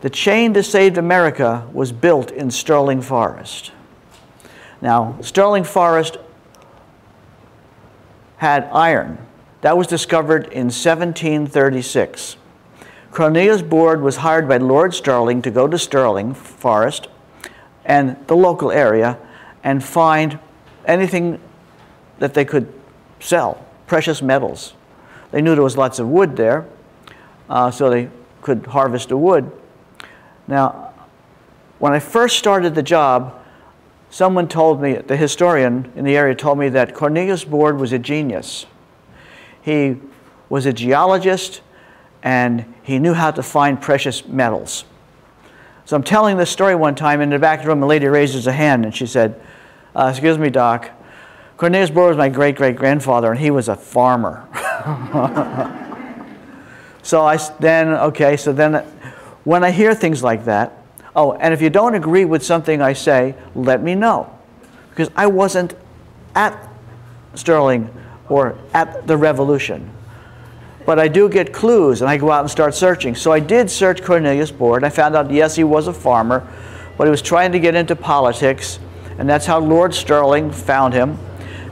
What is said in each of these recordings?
The chain that saved America was built in Sterling Forest. Now, Sterling Forest had iron. That was discovered in 1736. Cornelius Board was hired by Lord Stirling to go to Sterling Forest and the local area and find anything that they could sell, precious metals. They knew there was lots of wood there, so they could harvest the wood. Now, when I first started the job, someone told me, the historian in the area told me that Cornelius Board was a genius. He was a geologist and he knew how to find precious metals. So I'm telling this story one time, in the back of the room, a lady raises a hand and she said, excuse me, Doc, Cornelius Board was my great-great-grandfather and he was a farmer. So then when I hear things like that, oh, and if you don't agree with something I say, let me know. Because I wasn't at Sterling or at the Revolution. But I do get clues, and I go out and start searching. So I did search Cornelius Board. I found out, yes, he was a farmer, but he was trying to get into politics, and that's how Lord Stirling found him.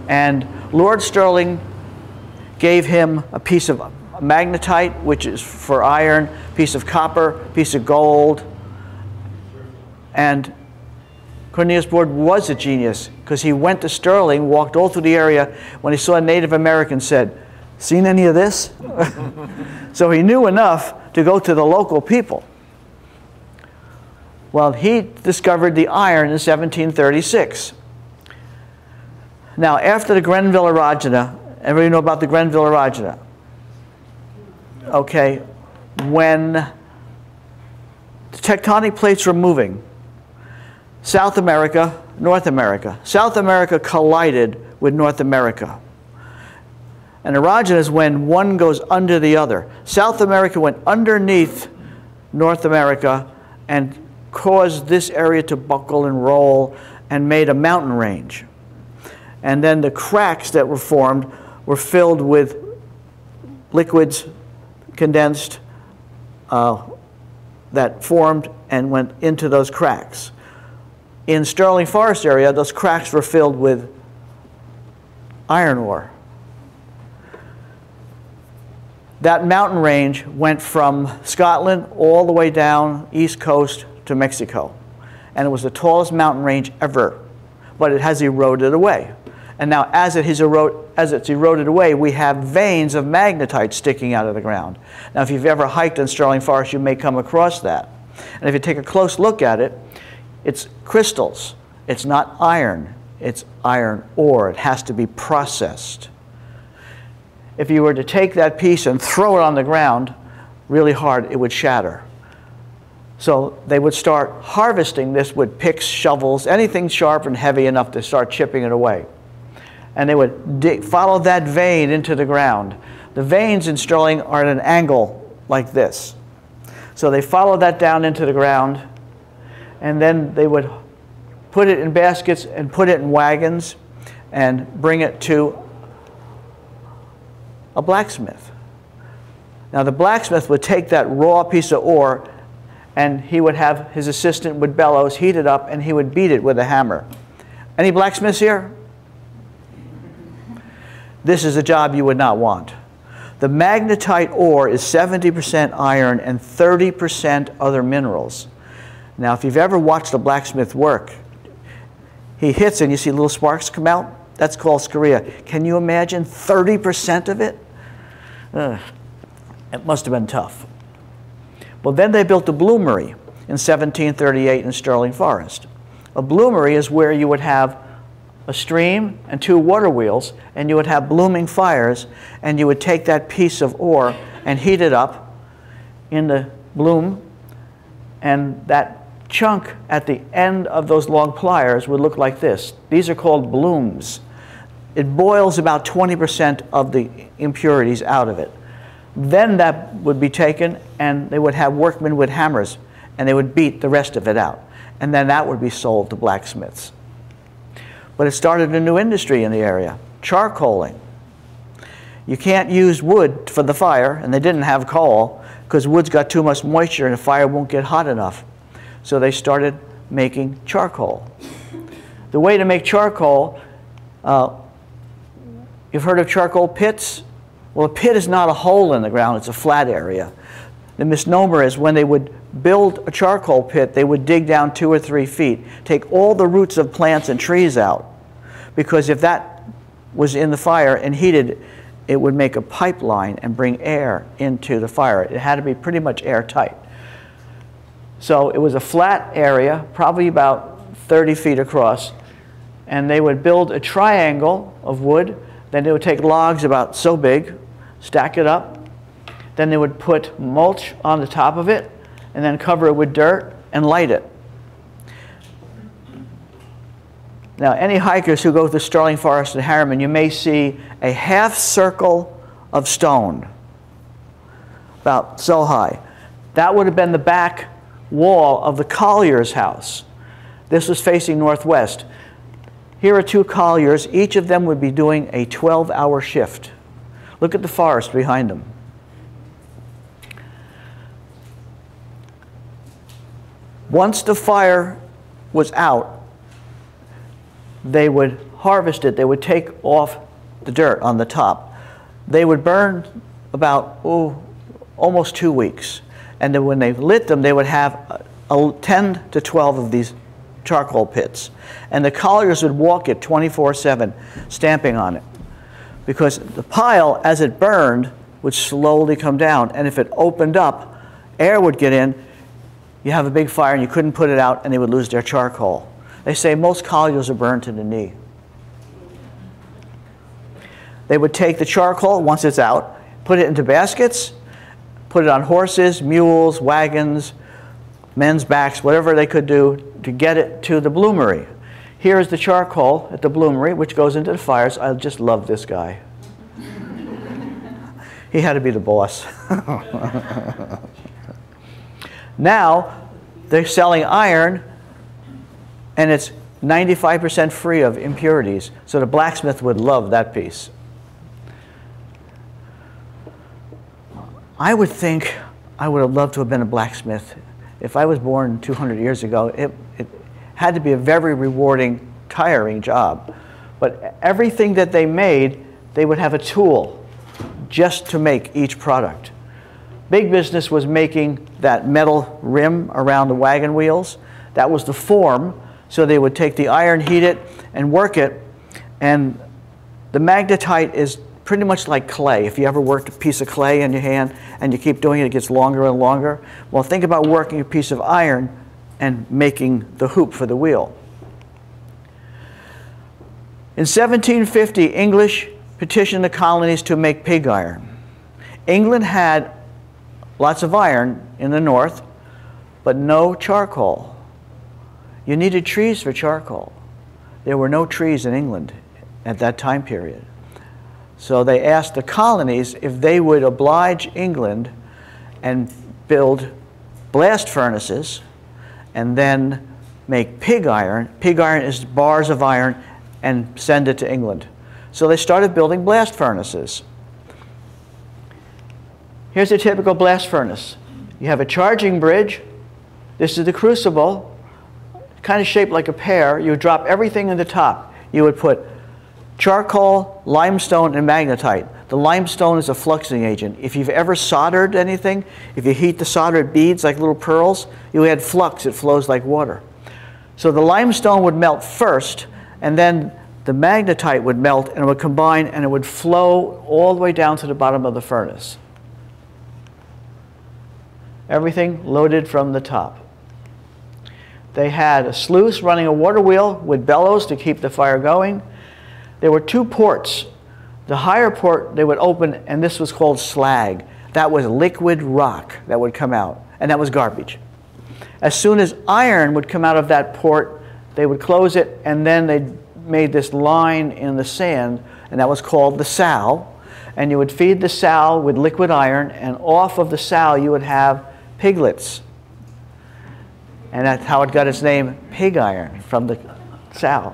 And Lord Stirling gave him a piece of magnetite, which is for iron, piece of copper, piece of gold. And Cornelius Board was a genius because he went to Sterling, walked all through the area. When he saw a Native American, said, "Seen any of this?" So he knew enough to go to the local people. Well, he discovered the iron in 1736. Now, after the Grenville erogena, everybody know about the Grenville erogena? Okay, when the tectonic plates were moving, South America, North America. South America collided with North America. And erogena is when one goes under the other. South America went underneath North America and caused this area to buckle and roll and made a mountain range. And then the cracks that were formed were filled with liquids, condensed, that formed and went into those cracks. In Sterling Forest area, those cracks were filled with iron ore. That mountain range went from Scotland all the way down east coast to Mexico. And it was the tallest mountain range ever, but it has eroded away. And now as it's eroded away, we have veins of magnetite sticking out of the ground. Now if you've ever hiked in Sterling Forest, you may come across that. And if you take a close look at it, it's crystals. It's not iron. It's iron ore. It has to be processed. If you were to take that piece and throw it on the ground really hard, it would shatter. So they would start harvesting this with picks, shovels, anything sharp and heavy enough to start chipping it away. And they would follow that vein into the ground. The veins in Sterling are at an angle like this. So they follow that down into the ground, and then they would put it in baskets and put it in wagons and bring it to a blacksmith. Now the blacksmith would take that raw piece of ore and he would have his assistant with bellows heat it up and he would beat it with a hammer. Any blacksmiths here? This is a job you would not want. The magnetite ore is 70% iron and 30% other minerals. Now if you've ever watched a blacksmith work, he hits and you see little sparks come out. That's called scoria. Can you imagine 30% of it? It must have been tough. Well, then they built a bloomery in 1738 in Sterling Forest. A bloomery is where you would have a stream and two water wheels, and you would have blooming fires, and you would take that piece of ore and heat it up in the bloom, and that chunk at the end of those long pliers would look like this. These are called blooms. It boils about 20% of the impurities out of it. Then that would be taken and they would have workmen with hammers and they would beat the rest of it out. And then that would be sold to blacksmiths. But it started a new industry in the area, charcoaling. You can't use wood for the fire, and they didn't have coal. because wood's got too much moisture and the fire won't get hot enough. So they started making charcoal. The way to make charcoal, you've heard of charcoal pits? Well, a pit is not a hole in the ground, it's a flat area. The misnomer is when they would build a charcoal pit, they would dig down 2 or 3 feet, take all the roots of plants and trees out, because if that was in the fire and heated, it would make a pipeline and bring air into the fire. It had to be pretty much airtight. So it was a flat area, probably about 30 feet across, and they would build a triangle of wood. Then they would take logs about so big, stack it up. Then they would put mulch on the top of it, and then cover it with dirt and light it. Now, any hikers who go to Sterling Forest in Harriman, you may see a half circle of stone, about so high. That would have been the back wall of the collier's house. This was facing northwest. Here are 2 colliers. Each of them would be doing a 12-hour shift. Look at the forest behind them. Once the fire was out, they would harvest it. They would take off the dirt on the top. They would burn about almost 2 weeks. And then when they lit them, they would have 10 to 12 of these charcoal pits. And the colliers would walk it 24/7, stamping on it. Because the pile, as it burned, would slowly come down. And if it opened up, air would get in. You have a big fire and you couldn't put it out, and they would lose their charcoal. They say most colliers are burned to the knee. They would take the charcoal, once it's out, put it into baskets, put it on horses, mules, wagons, men's backs, whatever they could do to get it to the bloomery. Here is the charcoal at the bloomery, which goes into the fires. I just love this guy. He had to be the boss. Now, they're selling iron, and it's 95% free of impurities. So the blacksmith would love that piece. I would think I would have loved to have been a blacksmith. If I was born 200 years ago, it had to be a very rewarding, tiring job. But everything that they made, they would have a tool just to make each product. Big business was making that metal rim around the wagon wheels. That was the form. So they would take the iron, heat it, and work it. And the magnetite is pretty much like clay. If you ever worked a piece of clay in your hand and you keep doing it, it gets longer and longer. Well, think about working a piece of iron and making the hoop for the wheel. In 1750, English petitioned the colonies to make pig iron. England had lots of iron in the north, but no charcoal. You needed trees for charcoal. There were no trees in England at that time period. So they asked the colonies if they would oblige England and build blast furnaces and then make pig iron. Pig iron is bars of iron, and send it to England. So they started building blast furnaces. Here's a typical blast furnace. You have a charging bridge. This is the crucible, kind of shaped like a pear. You would drop everything in the top. You would put charcoal, limestone, and magnetite. The limestone is a fluxing agent. If you've ever soldered anything, if you heat the solder, it beads like little pearls. You add flux, it flows like water. So the limestone would melt first, and then the magnetite would melt, and it would combine, and it would flow all the way down to the bottom of the furnace. Everything loaded from the top. They had a sluice running a water wheel with bellows to keep the fire going. There were 2 ports. The higher port they would open, and this was called slag. That was liquid rock that would come out, and that was garbage. As soon as iron would come out of that port, they would close it, and then they made this line in the sand, and that was called the sow. And you would feed the sow with liquid iron, and off of the sow you would have piglets. And that's how it got its name, pig iron, from the sow.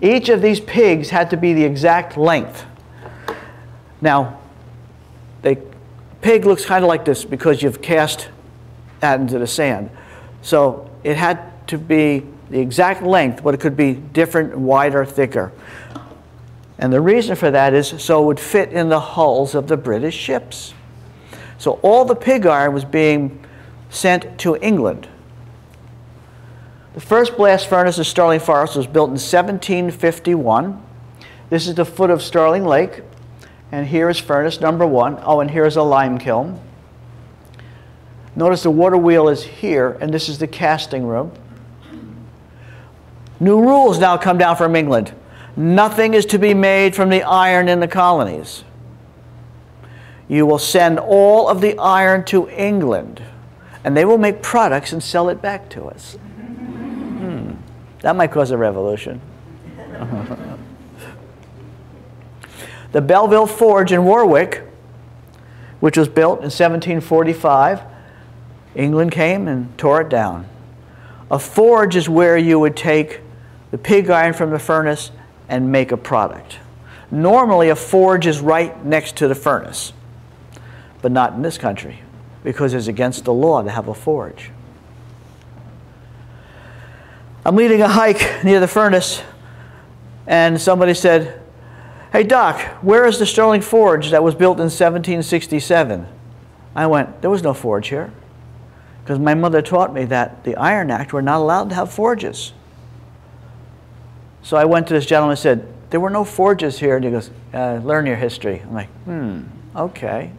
Each of these pigs had to be the exact length. Now, they pig looks kind of like this because you've cast that into the sand. So it had to be the exact length, but it could be different, wider, thicker. And the reason for that is so it would fit in the hulls of the British ships. So all the pig iron was being sent to England. The first blast furnace of Sterling Forest was built in 1751. This is the foot of Sterling Lake. And here is furnace number 1. Oh, and here's a lime kiln. Notice the water wheel is here, and this is the casting room. New rules now come down from England. Nothing is to be made from the iron in the colonies. You will send all of the iron to England, and they will make products and sell it back to us. That might cause a revolution. The Belleville Forge in Warwick, which was built in 1745, England came and tore it down. A forge is where you would take the pig iron from the furnace and make a product. Normally, a forge is right next to the furnace, but not in this country, because it's against the law to have a forge. I'm leading a hike near the furnace, and somebody said, "Hey Doc, where is the Sterling Forge that was built in 1767? I went, "There was no forge here," because my mother taught me that the Iron Act were not allowed to have forges. So I went to this gentleman and said, "There were no forges here." And he goes, "Learn your history." I'm like, okay.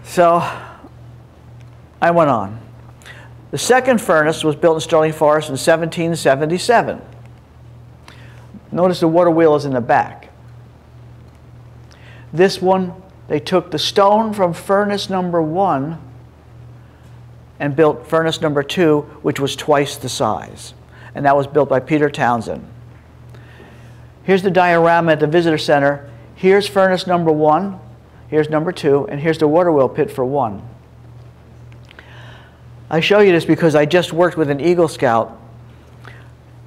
So I went on. The second furnace was built in Sterling Forest in 1777. Notice the water wheel is in the back. This one, they took the stone from furnace number 1 and built furnace number 2, which was twice the size. And that was built by Peter Townsend. Here's the diorama at the visitor center. Here's furnace number 1, here's number 2, and here's the water wheel pit for 1. I show you this because I just worked with an Eagle Scout.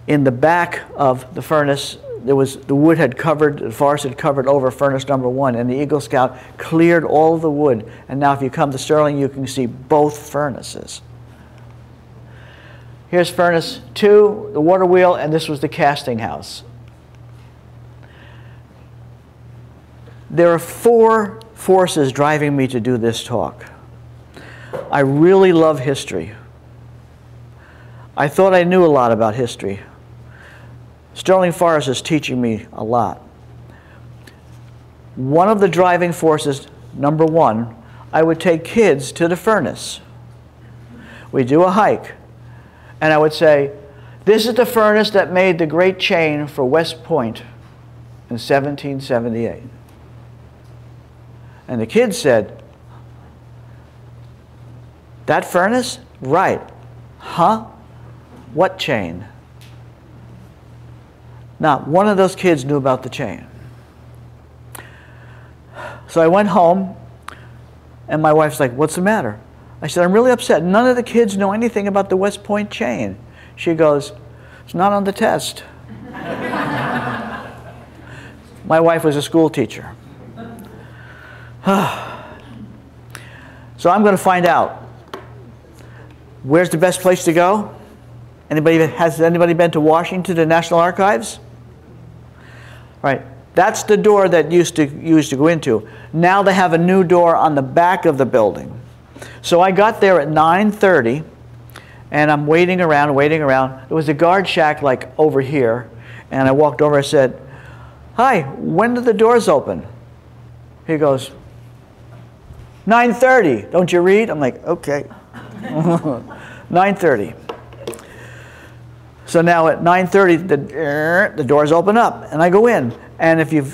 In the back of the furnace, the wood had covered, the forest had covered over furnace number 1, and the Eagle Scout cleared all the wood. And now if you come to Sterling, you can see both furnaces. Here's furnace 2, the water wheel, and this was the casting house. There are 4 forces driving me to do this talk. I really love history. I thought I knew a lot about history. Sterling Forest is teaching me a lot. One of the driving forces, number 1, I would take kids to the furnace. We do a hike, and I would say, "This is the furnace that made the great chain for West Point in 1778. And the kids said, "That furnace? Right. Huh? What chain?" Not one of those kids knew about the chain. So I went home, and my wife's like, "What's the matter?" I said, "I'm really upset. None of the kids know anything about the West Point chain." She goes, "It's not on the test." My wife was a school teacher. So I'm going to find out. Where's the best place to go? Has anybody been to Washington, the National Archives? Right. That's the door that used to go into. Now they have a new door on the back of the building. So I got there at 9:30, and I'm waiting around. There was a guard shack like over here, and I walked over and said, "Hi, when do the doors open?" He goes, 9:30. Don't you read? I'm like, okay. 9:30. So now at 9:30, the doors open up, and I go in. And if you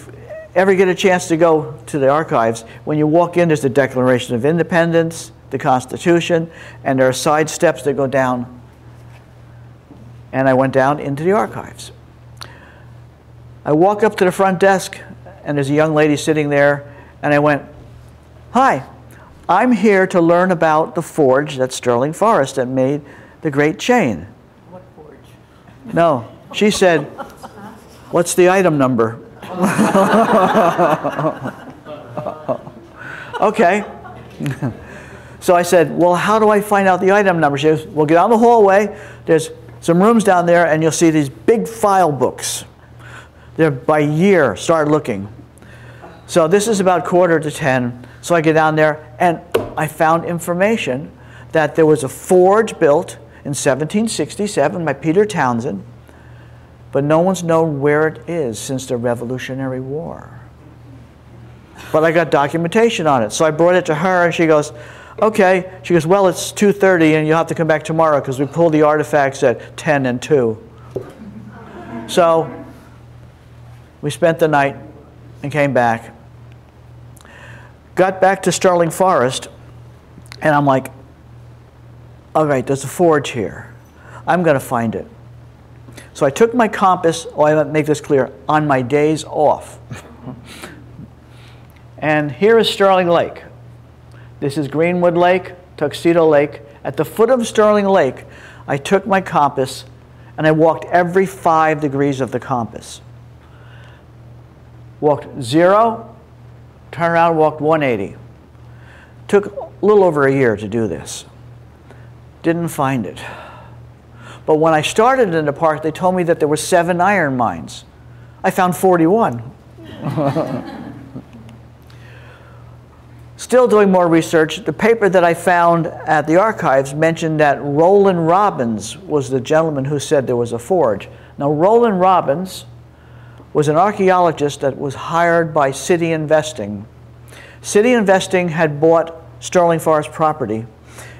ever get a chance to go to the archives, when you walk in, there's the Declaration of Independence, the Constitution, and there are side steps that go down. And I went down into the archives. I walk up to the front desk, and there's a young lady sitting there, and I went, "Hi, I'm here to learn about the forge that's Sterling Forest that made the great chain." What forge? No, she said, "What's the item number?" Okay. So I said, well, how do I find out the item number? She goes, well, get down the hallway. There's some rooms down there, and you'll see these big file books. They're by year. Start looking. So this is about 9:45. So I get down there, and I found information that there was a forge built in 1767 by Peter Townsend, but no one's known where it is since the Revolutionary War. But I got documentation on it. So I brought it to her, and she goes, okay. She goes, well, it's 2:30, and you'll have to come back tomorrow because we pulled the artifacts at 10 and 2. So we spent the night and came back. Got back to Sterling Forest, and I'm like, all right, there's a forge here. I'm going to find it. So I took my compass, I want to make this clear, on my days off. And here is Sterling Lake. This is Greenwood Lake, Tuxedo Lake. At the foot of Sterling Lake, I took my compass and I walked every 5 degrees of the compass. Walked 0, turned around, walked 180. Took a little over a year to do this. Didn't find it. But when I started in the park, they told me that there were 7 iron mines. I found 41. Still doing more research, the paper that I found at the archives mentioned that Roland Robbins was the gentleman who said there was a forge. Now, Roland Robbins was an archaeologist that was hired by City Investing. City Investing had bought Sterling Forest property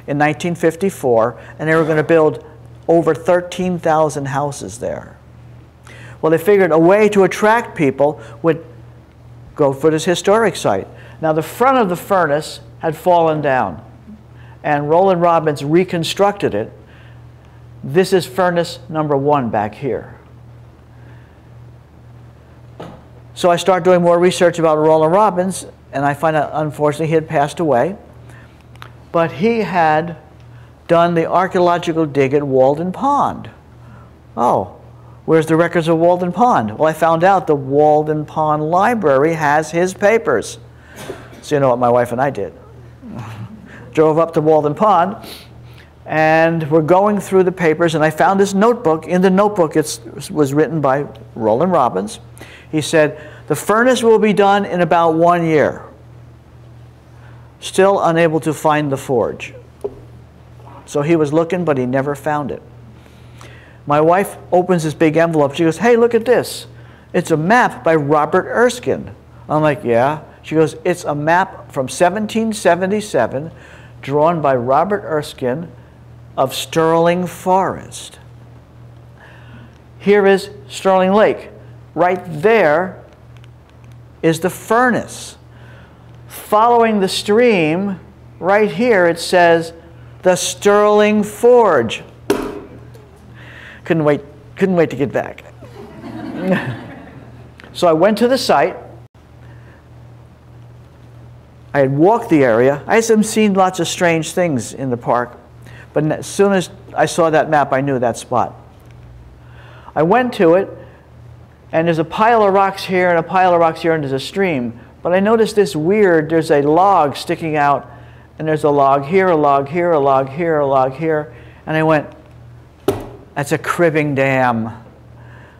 in 1954, and they were going to build over 13,000 houses there. Well, they figured a way to attract people would go for this historic site. Now, the front of the furnace had fallen down, and Roland Robbins reconstructed it. This is furnace number 1 back here. So I start doing more research about Roland Robbins, and I find out, unfortunately, he had passed away. But he had done the archaeological dig at Walden Pond. Oh, where's the records of Walden Pond? Well, I found out the Walden Pond Library has his papers. So you know what my wife and I did. Drove up to Walden Pond, and we're going through the papers, and I found this notebook. In the notebook, it was written by Roland Robbins. He said, the furnace will be done in about 1 year. Still unable to find the forge. So he was looking, but he never found it. My wife opens this big envelope. She goes, hey, look at this. It's a map by Robert Erskine. I'm like, yeah. She goes, it's a map from 1777 drawn by Robert Erskine of Sterling Forest. Here is Sterling Lake. Right there is the furnace. Following the stream, right here it says the Sterling Forge. Couldn't wait to get back. So I went to the site. I had walked the area. I had seen lots of strange things in the park, but as soon as I saw that map, I knew that spot. I went to it, and there's a pile of rocks here and a pile of rocks here, and there's a stream. But I noticed this weird, there's a log sticking out, and there's a log here, a log here, a log here, a log here. And I went, that's a cribbing dam.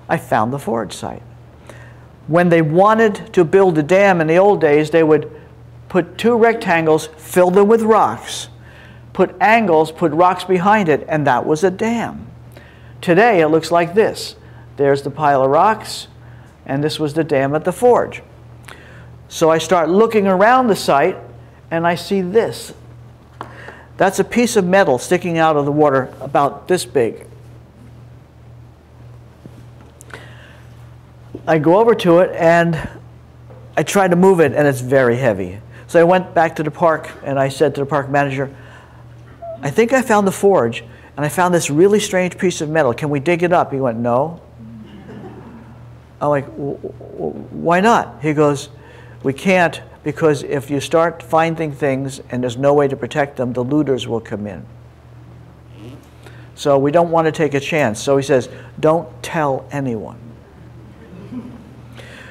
I found the forge site. When they wanted to build a dam in the old days, they would put 2 rectangles, fill them with rocks, put angles, put rocks behind it, and that was a dam. Today, it looks like this. There's the pile of rocks, and this was the dam at the forge. So I start looking around the site, and I see this. That's a piece of metal sticking out of the water about this big. I go over to it, and I try to move it, and it's very heavy. So I went back to the park, and I said to the park manager, I think I found the forge, and I found this really strange piece of metal. Can we dig it up? He went, no. I'm like, why not? He goes, we can't, because if you start finding things and there's no way to protect them, the looters will come in. So we don't want to take a chance. So he says, don't tell anyone.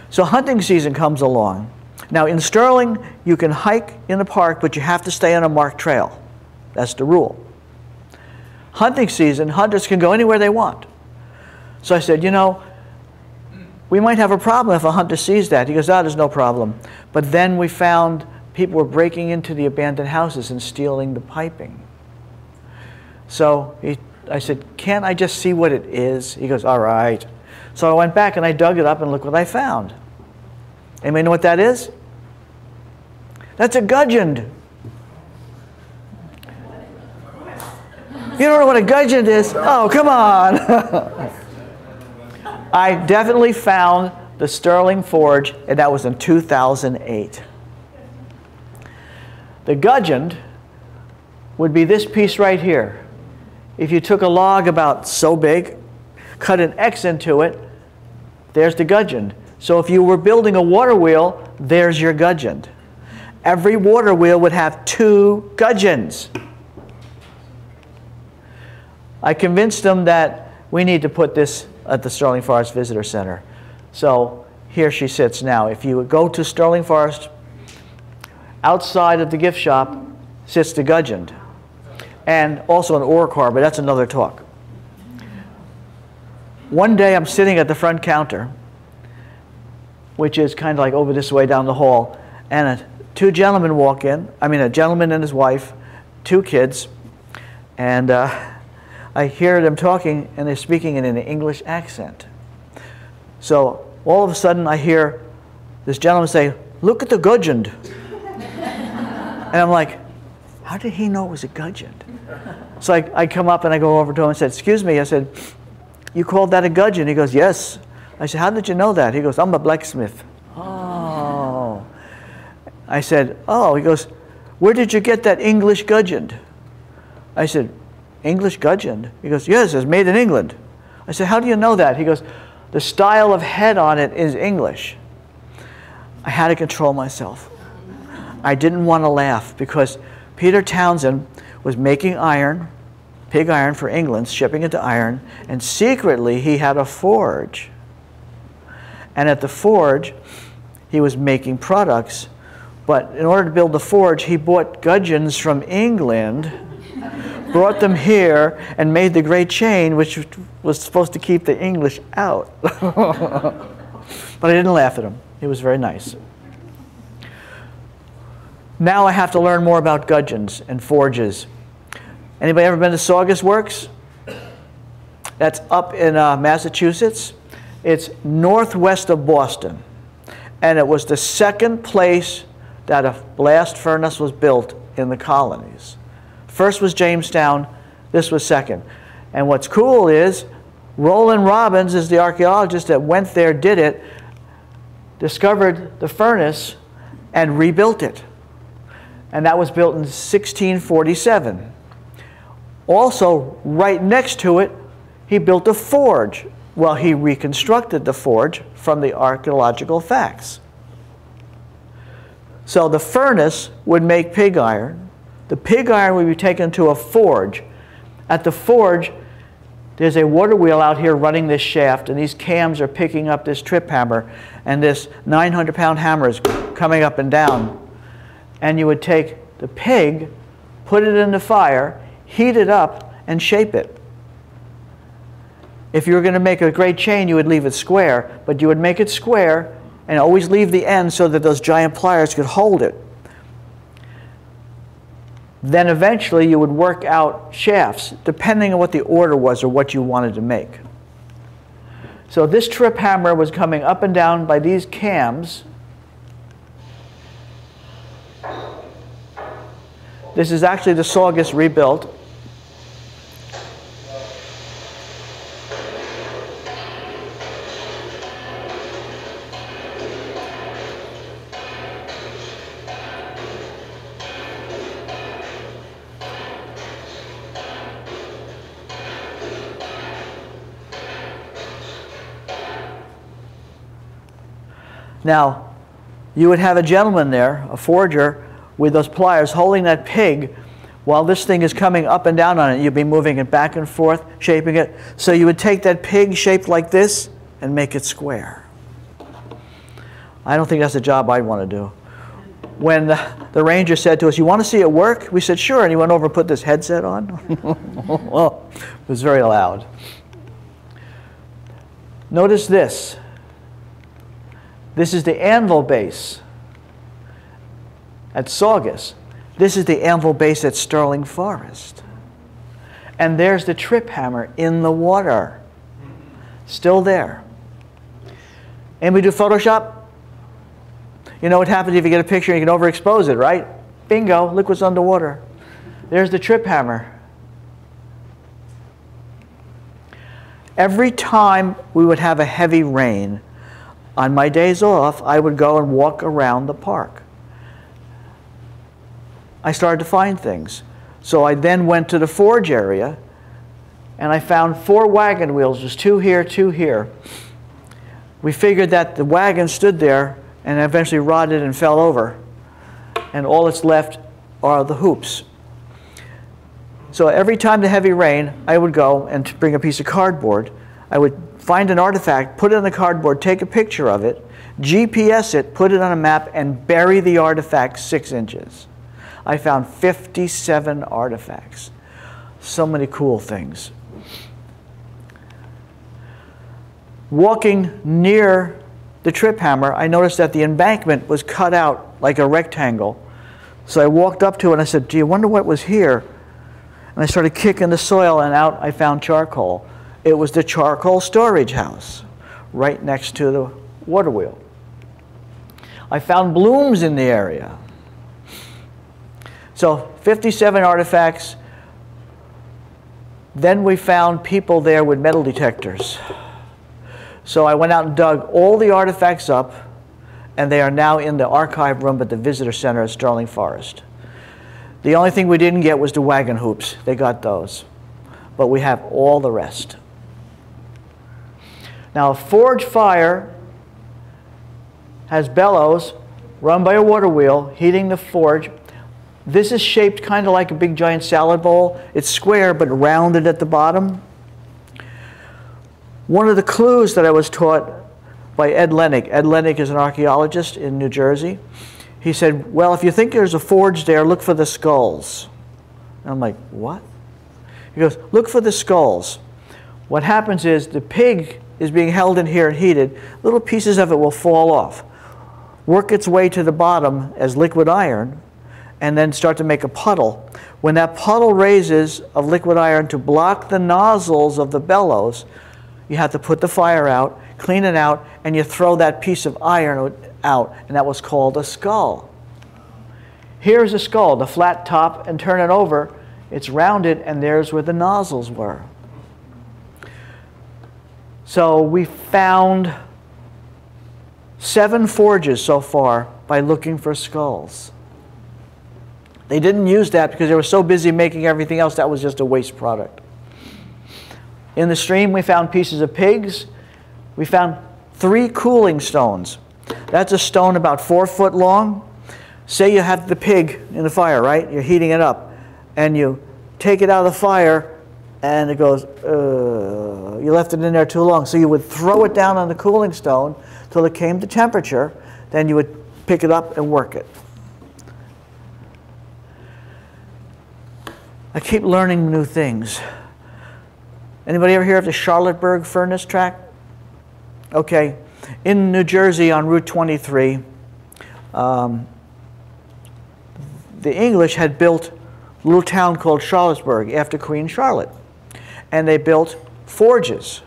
So hunting season comes along. Now in Sterling, you can hike in the park, but you have to stay on a marked trail. That's the rule. Hunting season, hunters can go anywhere they want. So I said, you know, we might have a problem if a hunter sees that. He goes, oh, there's no problem. But then we found people were breaking into the abandoned houses and stealing the piping. So I said, can't I just see what it is? He goes, all right. So I went back and I dug it up and look what I found. Anybody know what that is? That's a gudgeon. You don't know what a gudgeon is? Oh, come on. I definitely found the Sterling Forge, and that was in 2008. The gudgeon would be this piece right here. If you took a log about so big, cut an X into it, there's the gudgeon. So if you were building a water wheel, there's your gudgeon. Every water wheel would have 2 gudgeons. I convinced them that we need to put this at the Sterling Forest Visitor Center. So here she sits now. If you would go to Sterling Forest, outside of the gift shop sits the gudgeon. And also an ore car, but that's another talk. One day I'm sitting at the front counter, which is kind of like over this way down the hall, and 2 gentlemen walk in. I mean, a gentleman and his wife, 2 kids, and I hear them talking, and they're speaking in an English accent. So all of a sudden I hear this gentleman say, look at the gudgeon. And I'm like, how did he know it was a gudgeon? So I come up and I go over to him and said, excuse me. I said, you called that a gudgeon? He goes, yes. I said, how did you know that? He goes, I'm a blacksmith. Oh. I said, oh. He goes, where did you get that English gudgeon? I said, English gudgeon? He goes, yes, it's made in England. I said, how do you know that? He goes, the style of head on it is English. I had to control myself. I didn't want to laugh because Peter Townsend was making iron, pig iron for England, shipping it to iron, and secretly he had a forge. And at the forge, he was making products, but in order to build the forge, he bought gudgeons from England, brought them here, and made the great chain, which was supposed to keep the English out. But I didn't laugh at him. He was very nice. Now I have to learn more about gudgeons and forges. Anybody ever been to Saugus Works? That's up in Massachusetts. It's northwest of Boston. And it was the second place that a blast furnace was built in the colonies. First was Jamestown, this was second. And what's cool is, Roland Robbins is the archaeologist that went there, did it, discovered the furnace, and rebuilt it. And that was built in 1647. Also, right next to it, he built a forge. Well, he reconstructed the forge from the archaeological facts. So the furnace would make pig iron. The pig iron would be taken to a forge. At the forge, there's a water wheel out here running this shaft, and these cams are picking up this trip hammer, and this 900-pound hammer is coming up and down. And you would take the pig, put it in the fire, heat it up, and shape it. If you were going to make a great chain, you would leave it square, but you would make it square and always leave the end so that those giant pliers could hold it. Then eventually you would work out shafts, depending on what the order was or what you wanted to make. So this trip hammer was coming up and down by these cams. This is actually the Saugus rebuilt. Now, you would have a gentleman there, a forger, with those pliers holding that pig while this thing is coming up and down on it. You'd be moving it back and forth, shaping it. So you would take that pig shaped like this and make it square. I don't think that's a job I'd want to do. when the ranger said to us, "You want to see it work?" We said, "Sure." And he went over and put this headset on. Well, it was very loud. Notice this. This is the anvil base at Saugus. This is the anvil base at Sterling Forest. And there's the trip hammer in the water. Still there. Anybody do Photoshop? You know what happens if you get a picture and you can overexpose it, right? Bingo, look what's underwater. There's the trip hammer. Every time we would have a heavy rain, on my days off, I would go and walk around the park. I started to find things. So I then went to the forge area, and I found 4 wagon wheels. There's 2 here, 2 here. We figured that the wagon stood there and eventually rotted and fell over, and all that's left are the hoops. So every time the heavy rain, I would go and bring a piece of cardboard. I would find an artifact, put it on the cardboard, take a picture of it, GPS it, put it on a map, and bury the artifact 6 inches. I found 57 artifacts. So many cool things. Walking near the trip hammer, I noticed that the embankment was cut out like a rectangle. So I walked up to it and I said, "Gee, I wonder what was here." And I started kicking the soil, and out I found charcoal. It was the charcoal storage house right next to the water wheel. I found blooms in the area. So 57 artifacts. Then we found people there with metal detectors. So I went out and dug all the artifacts up, and they are now in the archive room at the visitor center at Sterling Forest. The only thing we didn't get was the wagon hoops. They got those. But we have all the rest. Now, a forge fire has bellows run by a water wheel heating the forge. This is shaped kind of like a big giant salad bowl. It's square but rounded at the bottom. One of the clues that I was taught by Ed Lennick. Ed Lennick is an archaeologist in New Jersey. He said, "Well, if you think there's a forge there, look for the skulls." And I'm like, "What?" He goes, "Look for the skulls. What happens is the pig is being held in here and heated. Little pieces of it will fall off, work its way to the bottom as liquid iron, and then start to make a puddle. When that puddle raises of liquid iron to block the nozzles of the bellows, you have to put the fire out, clean it out, and you throw that piece of iron out, and that was called a skull." Here's a skull, the flat top, and turn it over. It's rounded, and there's where the nozzles were. So we found 7 forges so far by looking for skulls. They didn't use that because they were so busy making everything else that was just a waste product. In the stream, we found pieces of pigs. We found 3 cooling stones. That's a stone about 4 foot long. Say you have the pig in the fire, right? You're heating it up. And you take it out of the fire, and it goes, you left it in there too long. So you would throw it down on the cooling stone till it came to temperature. Then you would pick it up and work it. I keep learning new things. Anybody ever hear of the Charlotteburg furnace track? Okay, in New Jersey on Route 23, the English had built a little town called Charlottesburg after Queen Charlotte. And they built forges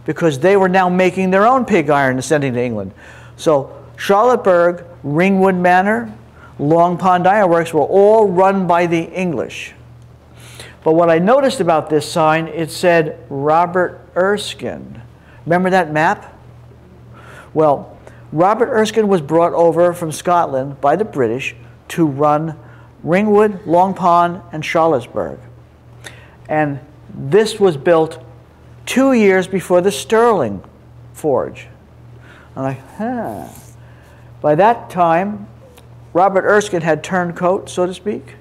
because they were now making their own pig iron and sending to England. So Charlotteburg, Ringwood Manor, Long Pond Iron Works were all run by the English. But what I noticed about this sign, it said Robert Erskine. Remember that map? Well, Robert Erskine was brought over from Scotland by the British to run Ringwood, Long Pond, and Charlottesburg. And this was built 2 years before the Sterling Forge. I'm like, huh. By that time, Robert Erskine had turned coat, so to speak.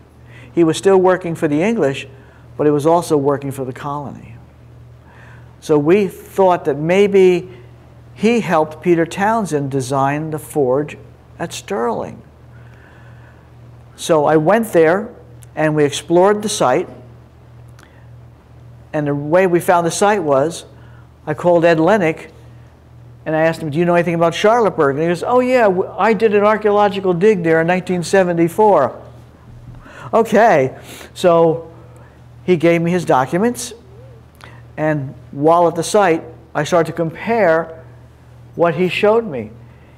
He was still working for the English, but he was also working for the colony. So we thought that maybe he helped Peter Townsend design the forge at Sterling. So I went there and we explored the site. And the way we found the site was, I called Ed Lennick and I asked him, do you know anything about Charlotteburg? And he goes, oh yeah, I did an archaeological dig there in 1974. Okay, so he gave me his documents, and while at the site, I started to compare what he showed me.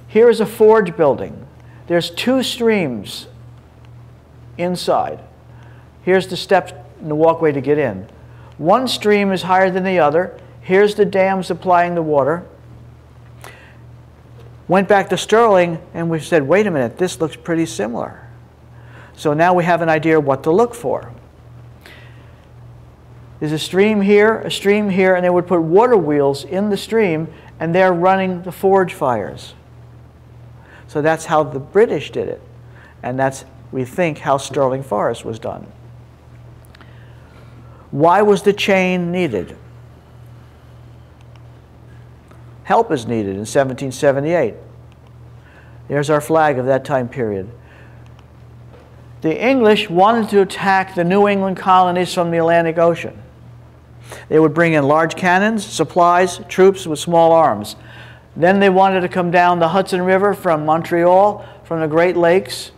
Here is a forge building. There's 2 streams inside. Here's the steps and the walkway to get in. One stream is higher than the other. Here's the dam supplying the water. Went back to Sterling and we said, wait a minute, this looks pretty similar. So now we have an idea what to look for. There's a stream here, and they would put water wheels in the stream and they're running the forge fires. So that's how the British did it. And that's, we think, how Sterling Forest was done. Why was the chain needed? Help is needed in 1778. There's our flag of that time period. The English wanted to attack the New England colonies from the Atlantic Ocean. They would bring in large cannons, supplies, troops with small arms. Then they wanted to come down the Hudson River from Montreal, from the Great Lakes,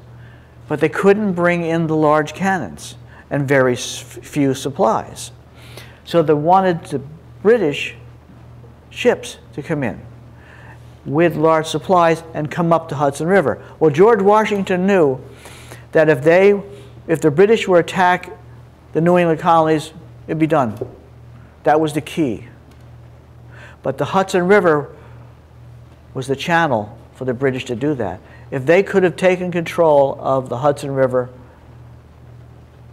but they couldn't bring in the large cannons and very few supplies. So they wanted the British ships to come in with large supplies and come up the Hudson River. Well, George Washington knew that if the British were to attack the New England colonies, it'd be done. That was the key. But the Hudson River was the channel for the British to do that. If they could have taken control of the Hudson River,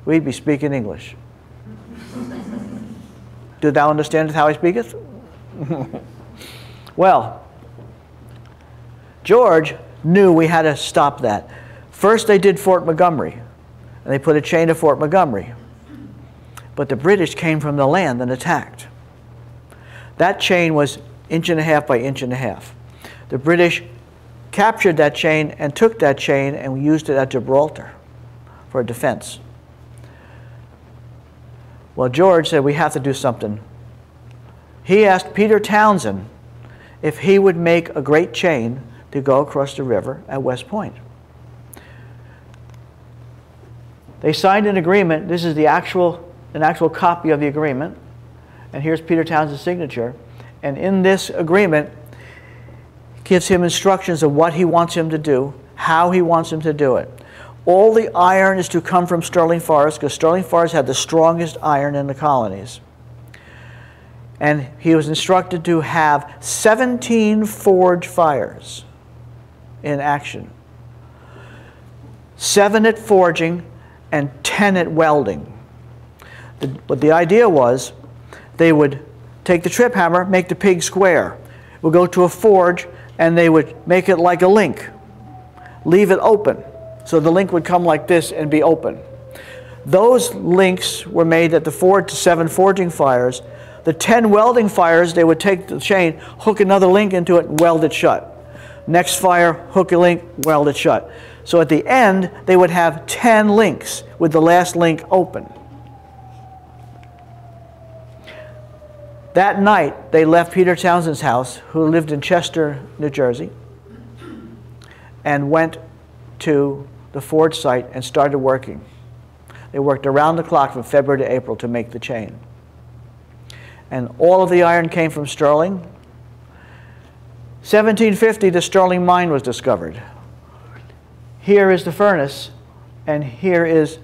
we'd be speaking English. Do thou understandest how I speaketh? Well, George knew we had to stop that. First they did Fort Montgomery, and they put a chain to Fort Montgomery. But the British came from the land and attacked. That chain was 1.5 inches by 1.5 inches. The British captured that chain and took that chain and used it at Gibraltar for defense. Well, George said, we have to do something. He asked Peter Townsend if he would make a great chain to go across the river at West Point. They signed an agreement. This is an actual copy of the agreement. And here's Peter Townsend's signature. And in this agreement, gives him instructions of what he wants him to do, how he wants him to do it. All the iron is to come from Sterling Forest, because Sterling Forest had the strongest iron in the colonies. And he was instructed to have 17 forge fires in action. 7 at forging and 10 at welding. But the idea was they would take the trip hammer, make the pig square. We'll go to a forge and they would make it like a link. Leave it open. So the link would come like this and be open. Those links were made at the forge to 7 forging fires. The 10 welding fires, they would take the chain, hook another link into it, and weld it shut. Next fire, hook a link, weld it shut. So at the end, they would have 10 links with the last link open. That night, they left Peter Townsend's house, who lived in Chester, New Jersey, and went to the forge site and started working. They worked around the clock from February to April to make the chain. And all of the iron came from Sterling. 1750, the Sterling mine was discovered. Here is the furnace, and here is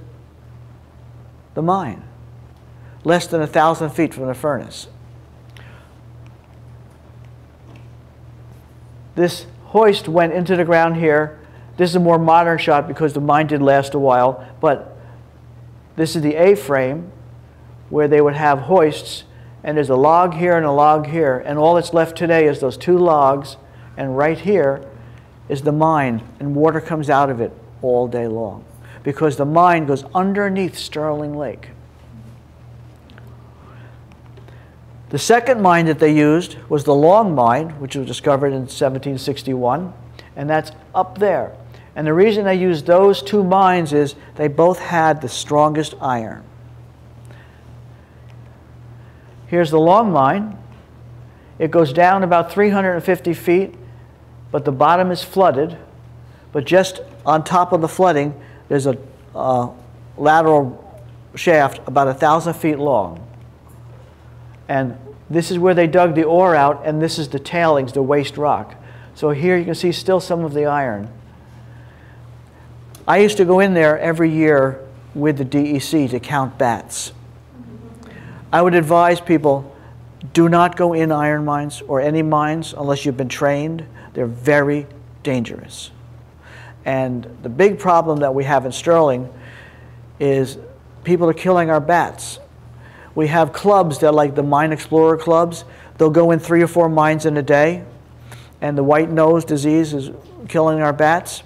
the mine, less than 1,000 feet from the furnace. This hoist went into the ground here. This is a more modern shot because the mine did last a while, but this is the A-frame where they would have hoists, and there's a log here and a log here, and all that's left today is those 2 logs, and right here is the mine, and water comes out of it all day long because the mine goes underneath Sterling Lake. The second mine that they used was the Long Mine, which was discovered in 1761, and that's up there. And the reason they used those two mines is they both had the strongest iron. Here's the long mine. It goes down about 350 feet, but the bottom is flooded. But just on top of the flooding, there's a lateral shaft about 1,000 feet long. And this is where they dug the ore out, and this is the tailings, the waste rock. So here you can see still some of the iron. I used to go in there every year with the DEC to count bats. I would advise people, do not go in iron mines or any mines unless you've been trained. They're very dangerous. And the big problem that we have in Sterling is people are killing our bats. We have clubs that are like the Mine Explorer clubs. They'll go in 3 or 4 mines in a day, and the white nose disease is killing our bats.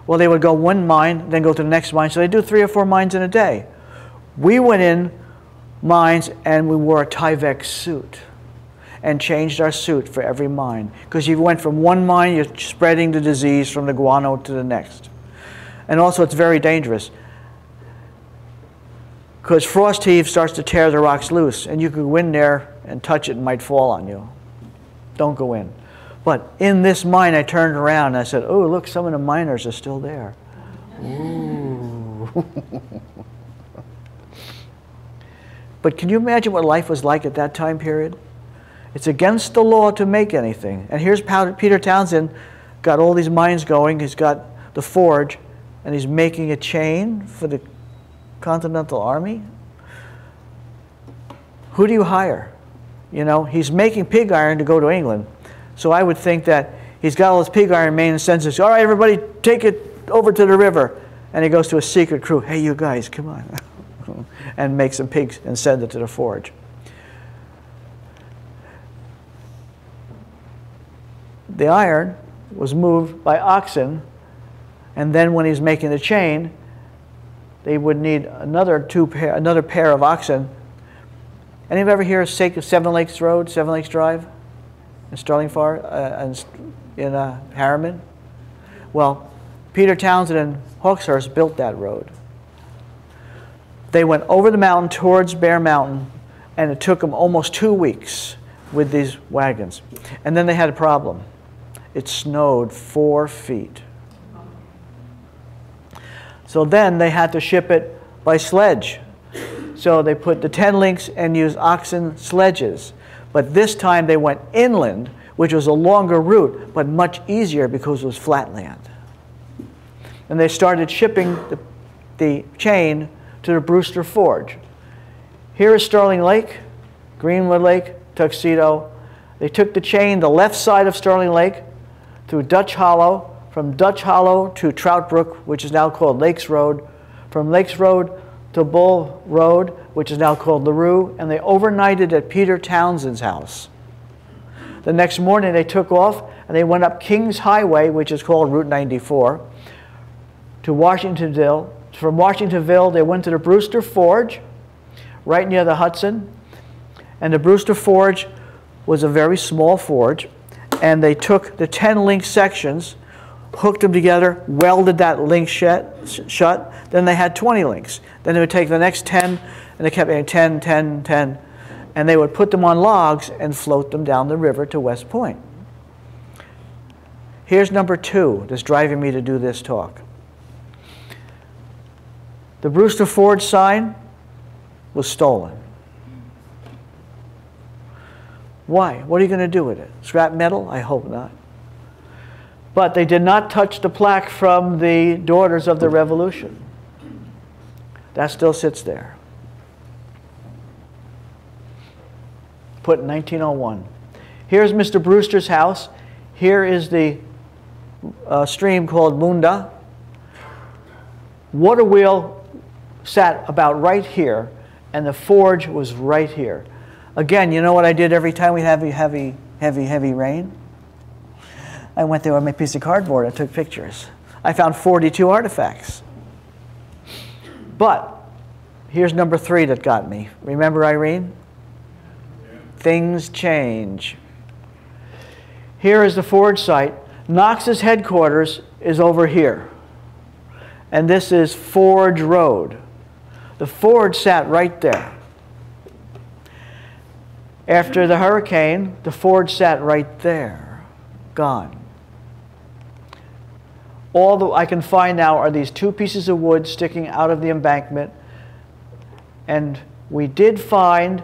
Well, they would go one mine, then go to the next mine. So they do 3 or 4 mines in a day. We went in mines and we wore a Tyvek suit and changed our suit for every mine. Because you went from one mine, you're spreading the disease from the guano to the next. And also it's very dangerous. Because frost heave starts to tear the rocks loose, and you could go in there and touch it and it might fall on you. Don't go in. But in this mine, I turned around and I said, oh, look, some of the miners are still there. Ooh. But can you imagine what life was like at that time period? It's against the law to make anything. And here's Peter Townsend, got all these mines going. He's got the forge, and he's making a chain for the Continental Army. Who do you hire? You know, he's making pig iron to go to England. So I would think that he's got all this pig iron made and sends us, all right, everybody, take it over to the river. And he goes to a secret crew, hey, you guys, come on. And make some pigs and send it to the forge. The iron was moved by oxen, and then when he's making the chain, they would need another pair of oxen. Any of you ever hear of Seven Lakes Road, Seven Lakes Drive in Sterling Forge, in Harriman? Well, Peter Townsend and Hawkshurst built that road. They went over the mountain towards Bear Mountain, and it took them almost 2 weeks with these wagons. And then they had a problem. It snowed 4 feet. So then they had to ship it by sledge. So they put the 10 links and used oxen sledges. But this time they went inland, which was a longer route, but much easier because it was flat land. And they started shipping the chain to the Brewster Forge. Here is Sterling Lake, Greenwood Lake, Tuxedo. They took the chain the left side of Sterling Lake through Dutch Hollow, from Dutch Hollow to Trout Brook, which is now called Lakes Road, from Lakes Road to Bull Road, which is now called LaRue, and they overnighted at Peter Townsend's house. The next morning they took off and they went up Kings Highway, which is called Route 94, to Washingtonville. From Washingtonville they went to the Brewster Forge, right near the Hudson. And the Brewster Forge was a very small forge, and they took the 10 link sections, hooked them together, welded that link shut. Then they had 20 links. Then they would take the next 10, and they kept adding 10, 10, 10, and they would put them on logs and float them down the river to West Point. Here's number 2 that's driving me to do this talk. The Brewster Ford sign was stolen. Why? What are you going to do with it? Scrap metal? I hope not. But they did not touch the plaque from the Daughters of the Revolution. That still sits there. Put in 1901. Here's Mr. Brewster's house. Here is the stream called Munda. Water wheel sat about right here, and the forge was right here. Again, you know what I did every time we had heavy rain? I went there with my piece of cardboard and took pictures. I found 42 artifacts. But here's number 3 that got me. Remember Irene? Yeah. Things change. Here is the forge site. Knox's headquarters is over here. And this is Forge Road. The forge sat right there. After the hurricane, the forge sat right there, gone. All I can find now are these two pieces of wood sticking out of the embankment. And we did find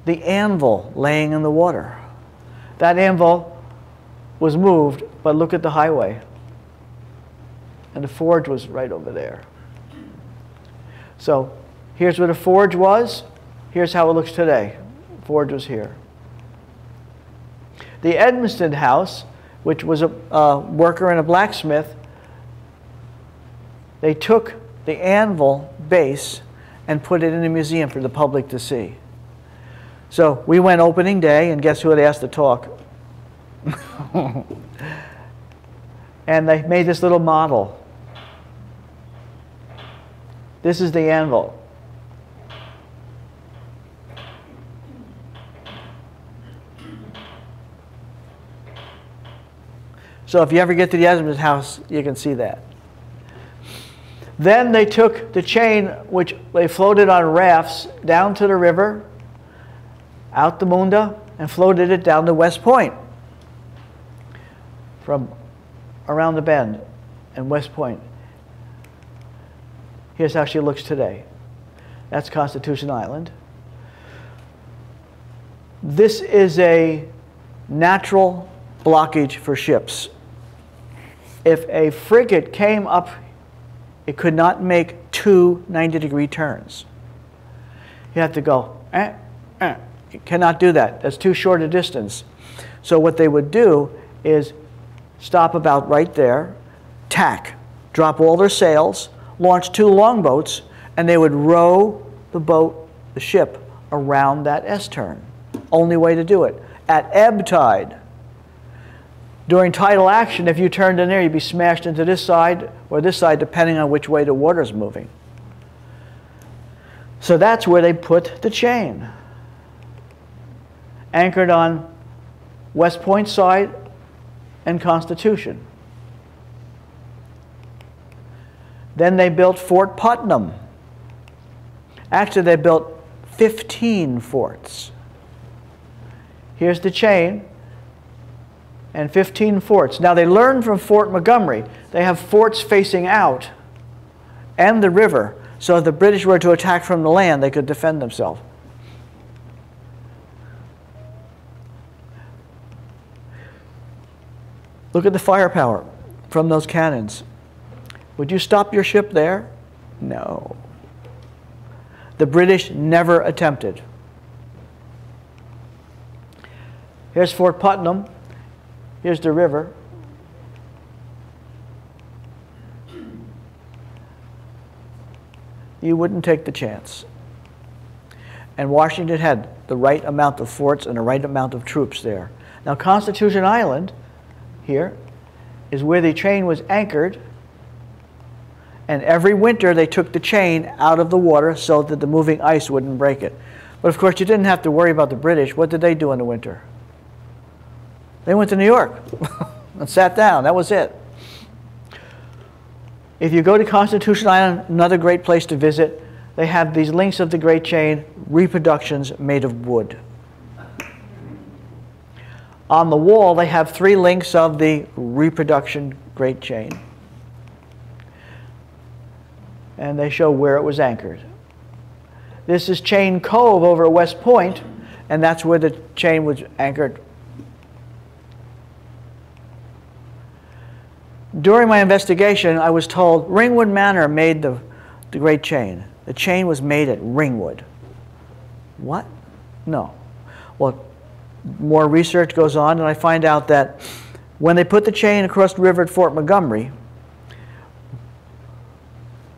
the anvil laying in the water. That anvil was moved, but look at the highway. And the forge was right over there. So here's where the forge was. Here's how it looks today. The forge was here. The Townsend House, which was a worker and a blacksmith, they took the anvil base and put it in a museum for the public to see. So we went opening day, and guess who had asked to talk? And they made this little model. This is the anvil. So if you ever get to the Townsend House, you can see that. Then they took the chain, which they floated on rafts, down to the river, out the Munda, and floated it down to West Point. From around the bend and West Point. Here's how she looks today. That's Constitution Island. This is a natural blockage for ships. If a frigate came up, it could not make two 90-degree turns. You have to go, You cannot do that. That's too short a distance. So what they would do is stop about right there, tack, drop all their sails, launch two longboats, and they would row the boat, the ship, around that S-turn. Only way to do it. At ebb tide. During tidal action, if you turned in there, you'd be smashed into this side or this side, depending on which way the water's moving. So that's where they put the chain. Anchored on West Point side and Constitution. Then they built Fort Putnam. Actually, they built 15 forts. Here's the chain and 15 forts. Now, they learned from Fort Montgomery. They have forts facing out and the river, so if the British were to attack from the land, they could defend themselves. Look at the firepower from those cannons. Would you stop your ship there? No. The British never attempted. Here's Fort Putnam. Here's the river. You wouldn't take the chance. And Washington had the right amount of forts and the right amount of troops there. Now, Constitution Island here is where the chain was anchored, and every winter they took the chain out of the water so that the moving ice wouldn't break it. But of course, you didn't have to worry about the British. What did they do in the winter? They went to New York and sat down. That was it. If you go to Constitution Island, another great place to visit, they have these links of the Great Chain, reproductions made of wood. On the wall, they have 3 links of the reproduction Great Chain. And they show where it was anchored. This is Chain Cove over at West Point, and that's where the chain was anchored. During my investigation, I was told Ringwood Manor made the Great Chain. The chain was made at Ringwood. What? No. Well, more research goes on, and I find out that when they put the chain across the river at Fort Montgomery,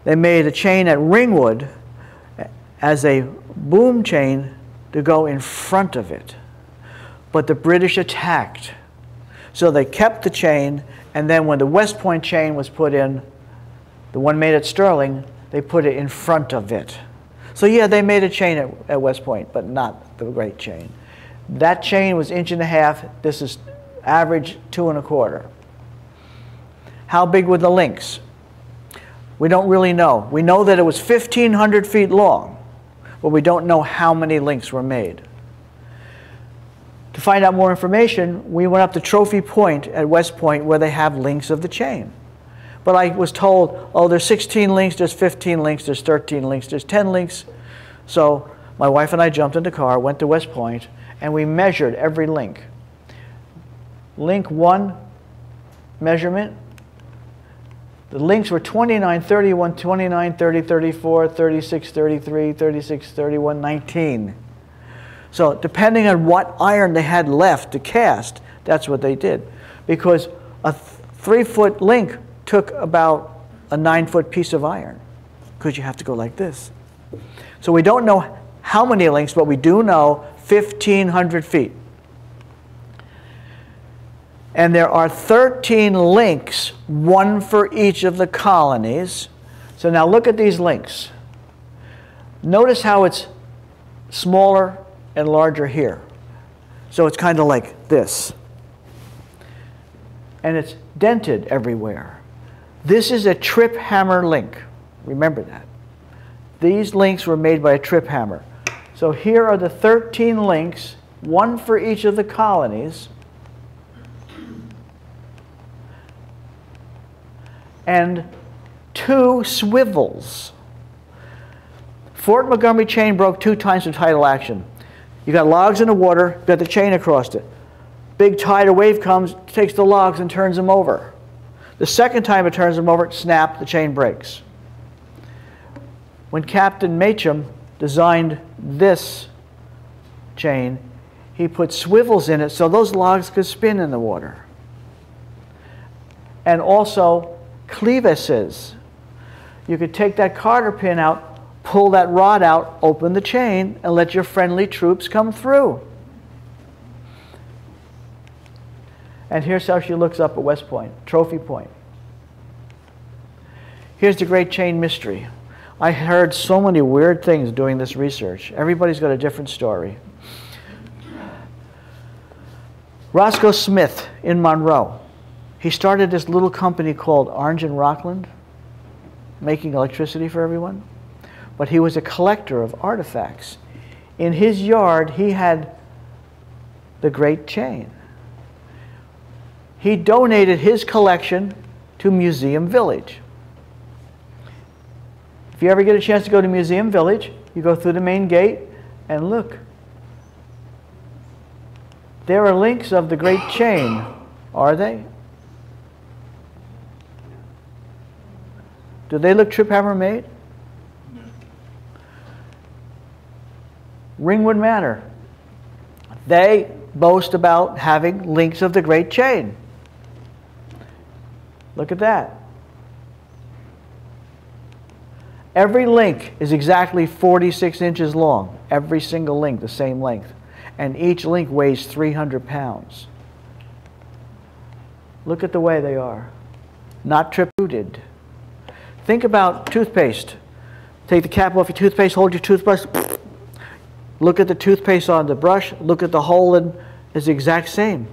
they made a chain at Ringwood as a boom chain to go in front of it. But the British attacked. So they kept the chain, and then when the West Point chain was put in, the one made at Sterling, they put it in front of it. So yeah, they made a chain at West Point, but not the Great Chain. That chain was 1.5 inches. This is average 2 1/4. How big were the links? We don't really know. We know that it was 1,500 feet long, but we don't know how many links were made. To find out more information, we went up to Trophy Point at West Point where they have links of the chain. But I was told, oh, there's 16 links, there's 15 links, there's 13 links, there's 10 links. So my wife and I jumped in the car, went to West Point, and we measured every link. Link 1 measurement, the links were 29, 31, 29, 30, 34, 36, 33, 36, 31, 19. So depending on what iron they had left to cast, that's what they did. Because a 3-foot link took about a 9-foot piece of iron, because you have to go like this. So we don't know how many links, but we do know 1,500 feet. And there are 13 links, one for each of the colonies. So now look at these links. Notice how it's smaller and larger here. So it's kind of like this. And it's dented everywhere. This is a trip hammer link. Remember that. These links were made by a trip hammer. So here are the 13 links, one for each of the colonies. And 2 swivels. Fort Montgomery chain broke 2 times in tidal action. You got logs in the water, got the chain across it. Big tide or wave comes, takes the logs and turns them over. The second time it turns them over, snap, the chain breaks. When Captain Macham designed this chain, he put swivels in it so those logs could spin in the water. And also clevises. You could take that cotter pin out, pull that rod out, open the chain, and let your friendly troops come through. And here's how she looks up at West Point, Trophy Point. Here's the great chain mystery. I heard so many weird things doing this research. Everybody's got a different story. Roscoe Smith in Monroe. He started this little company called Orange and Rockland, making electricity for everyone. But he was a collector of artifacts. In his yard, he had the Great Chain. He donated his collection to Museum Village. If you ever get a chance to go to Museum Village, you go through the main gate and look. There are links of the Great Chain, are they? Do they look trip hammer made? Ringwood Manor. They boast about having links of the Great Chain. Look at that. Every link is exactly 46 inches long. Every single link the same length. And each link weighs 300 pounds. Look at the way they are. Not trip-rooted. Think about toothpaste. Take the cap off your toothpaste, hold your toothbrush. Look at the toothpaste on the brush. Look at the hole in. It's the exact same.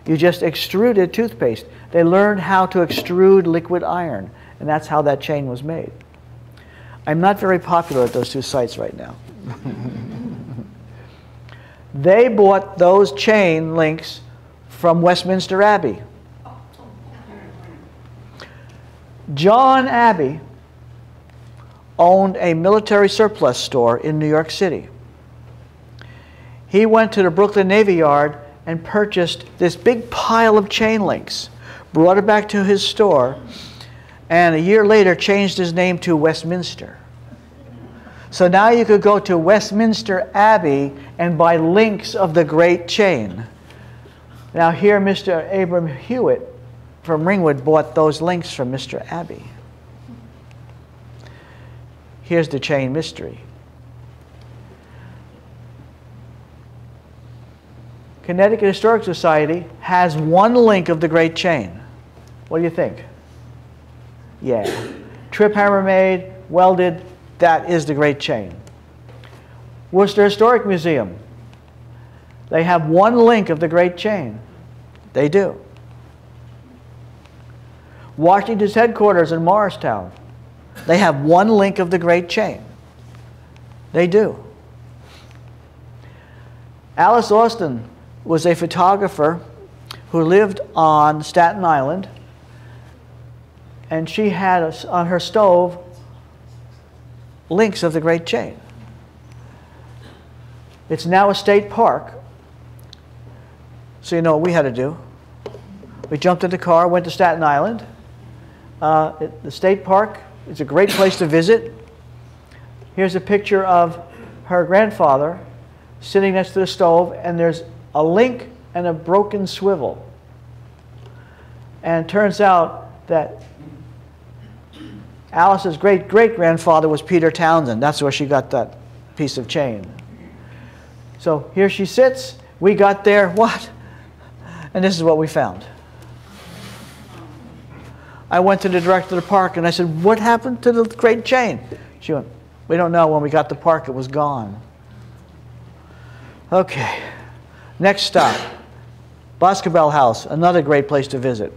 You just extruded toothpaste. They learned how to extrude liquid iron. And that's how that chain was made. I'm not very popular at those 2 sites right now. They bought those chain links from Westminster Abbey. John Abbey owned a military surplus store in New York City. He went to the Brooklyn Navy Yard and purchased this big pile of chain links, brought it back to his store, and a year later changed his name to Westminster. So now you could go to Westminster Abbey and buy links of the Great Chain. Now here Mr. Abram Hewitt from Ringwood bought those links from Mr. Abbey. Here's the chain mystery. Connecticut Historic Society has 1 link of the Great Chain. What do you think? Yeah. Trip hammer made, welded, that is the Great Chain. Worcester Historic Museum. They have 1 link of the Great Chain. They do. Washington's headquarters in Morristown. They have one link of the great chain. They do. Alice Austin was a photographer who lived on Staten Island, and she had on her stove links of the great chain. It's now a state park. So you know what we had to do. We jumped in the car, went to Staten Island. The state park is a great place to visit. Here's a picture of her grandfather sitting next to the stove, and there's a link and a broken swivel. And it turns out that Alice's great-great-grandfather was Peter Townsend. That's where she got that piece of chain. So here she sits. We got there. What? And this is what we found. I went to the director of the park and I said, what happened to the great chain? She went, we don't know. When we got to the park, it was gone. Okay. Next stop. Boscobel House, another great place to visit.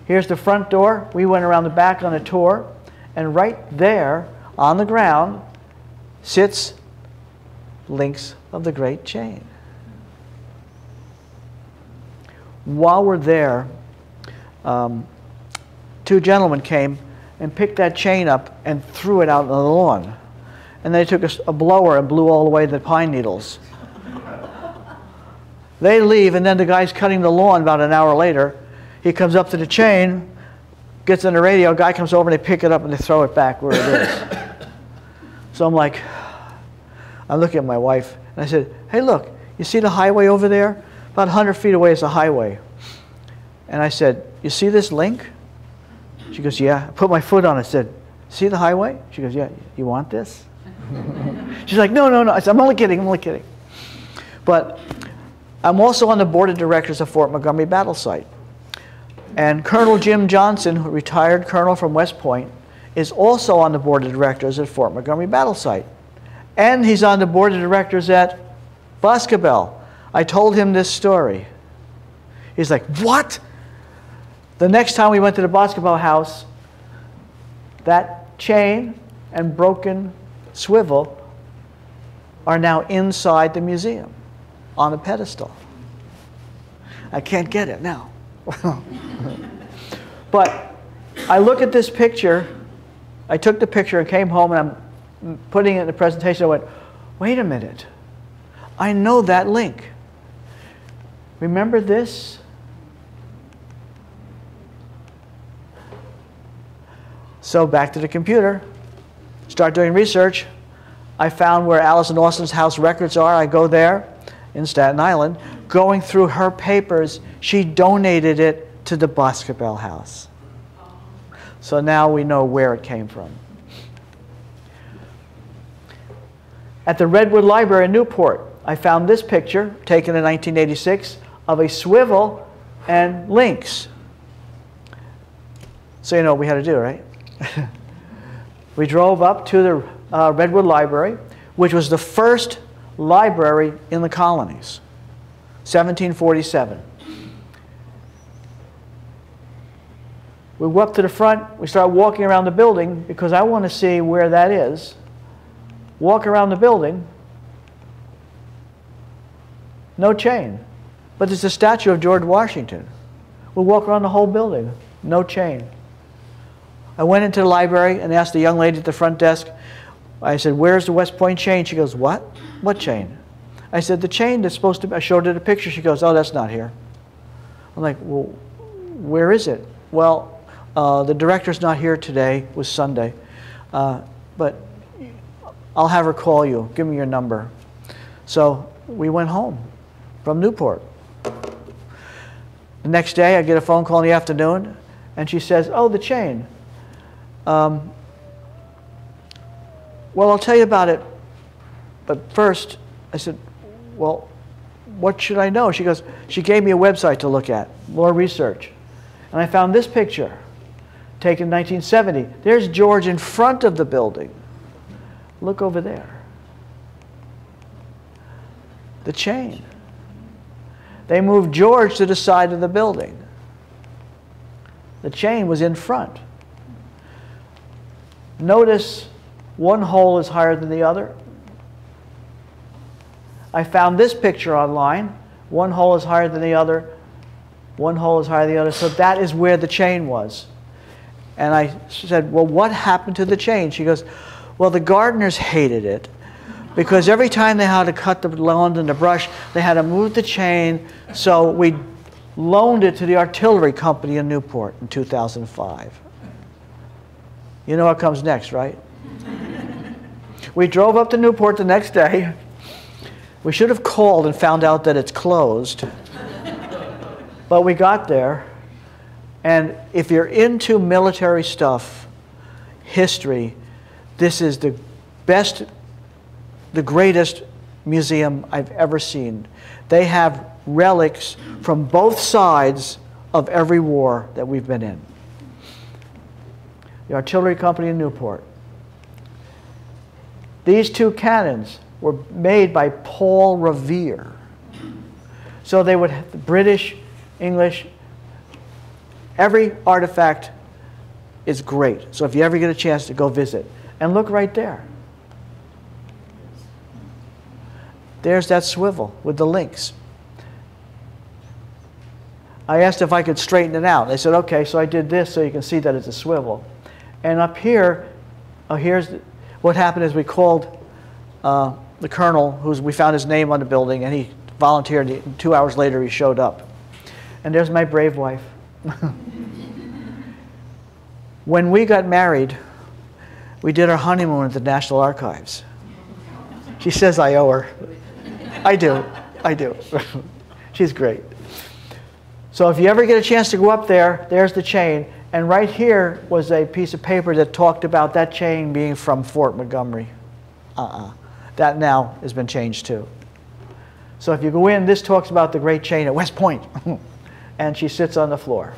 Here's the front door. We went around the back on a tour. And right there on the ground sits links of the great chain. While we're there, two gentlemen came and picked that chain up and threw it out on the lawn. And they took a blower and blew all the way the pine needles. They leave, and then the guy's cutting the lawn about an hour later. He comes up to the chain, gets on the radio, guy comes over, and they pick it up and they throw it back where it is. So I'm like, I'm looking at my wife, and I said, hey, look, you see the highway over there? About 100 feet away is the highway. And I said, you see this link? She goes, yeah. I put my foot on it. I said, see the highway? She goes, yeah. You want this? She's like, no, no, no. I said, I'm only kidding. I'm only kidding. But I'm also on the board of directors of Fort Montgomery Battle Site. And Colonel Jim Johnson, who retired colonel from West Point, is also on the board of directors at Fort Montgomery Battle Site. And he's on the board of directors at Boscobel. I told him this story. He's like, what? The next time we went to the Boscobel house, that chain and broken swivel are now inside the museum on a pedestal. I can't get it now. But I look at this picture. I took the picture and came home, and I'm putting it in the presentation. I went, wait a minute. I know that link. Remember this? So back to the computer. Start doing research. I found where Alice and Austin's house records are. I go there in Staten Island. Going through her papers, she donated it to the Boscobel house. So now we know where it came from. At the Redwood Library in Newport, I found this picture taken in 1986 of a swivel and links. So you know what we had to do, right? We drove up to the Redwood Library, which was the first library in the colonies, 1747. We go up to the front, we start walking around the building because I want to see where that is. Walk around the building, no chain. But there's a statue of George Washington. We walk around the whole building, no chain. I went into the library and asked the young lady at the front desk, I said, where's the West Point chain? She goes, what? What chain? I said, the chain that's supposed to be, I showed her the picture. She goes, oh, that's not here. I'm like, well, where is it? Well, the director's not here today. It was Sunday. But I'll have her call you. Give me your number. So we went home from Newport. The next day, I get a phone call in the afternoon, and she says, oh, the chain. Well, I'll tell you about it, but first, I said, well, what should I know? She goes, she gave me a website to look at, more research. And I found this picture, taken in 1970. There's George in front of the building. Look over there. The chain. They moved George to the side of the building. The chain was in front. Notice one hole is higher than the other. I found this picture online. One hole is higher than the other. One hole is higher than the other. So that is where the chain was. And I said, well, what happened to the chain? She goes, well, the gardeners hated it because every time they had to cut the lawn and the brush, they had to move the chain. So we loaned it to the artillery company in Newport in 2005. You know what comes next, right? We drove up to Newport the next day. We should have called and found out that it's closed. But we got there. And if you're into military stuff, history, this is the best, the greatest museum I've ever seen. They have relics from both sides of every war that we've been in. The artillery company in Newport. These two cannons were made by Paul Revere. So they would have the British, English, every artifact is great. So if you ever get a chance to go visit, and look right there. There's that swivel with the links. I asked if I could straighten it out. They said, okay, so I did this so you can see that it's a swivel. And up here, here's what happened is we called the colonel, we found his name on the building, and he volunteered. 2 hours later, he showed up. And there's my brave wife. When we got married, we did our honeymoon at the National Archives. She says I owe her. I do. I do. She's great. So if you ever get a chance to go up there, there's the chain. And right here was a piece of paper that talked about that chain being from Fort Montgomery. That now has been changed too. So if you go in, this talks about the Great Chain at West Point. And she sits on the floor.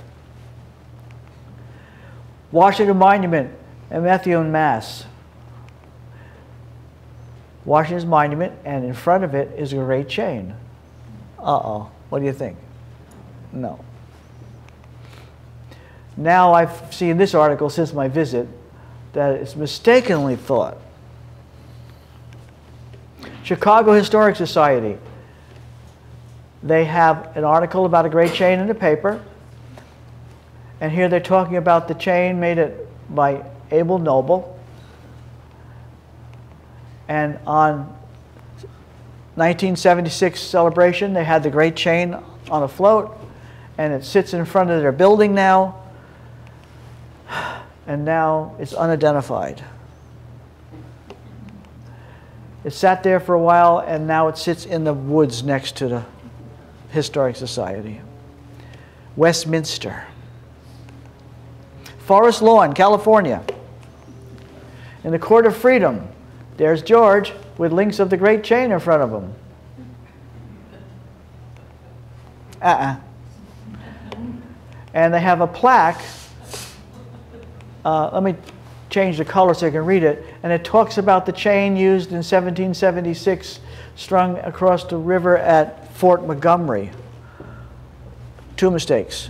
Washington Monument in Methuen, Mass. Washington's Monument, and in front of it is a Great Chain. Uh-oh. What do you think? No. Now I've seen this article since my visit that it's mistakenly thought. Chicago Historic Society. They have an article about a Great Chain in the paper. And here they're talking about the chain made it by Abel Noble. And on 1976 celebration, they had the Great Chain on a float. And it sits in front of their building now. And now it's unidentified. It sat there for a while, and now it sits in the woods next to the Historic Society. Westminster. Forest Lawn, California. In the Court of Freedom, there's George with links of the Great Chain in front of him. And they have a plaque. Let me change the color so you can read it. And it talks about the chain used in 1776 strung across the river at Fort Montgomery. 2 mistakes.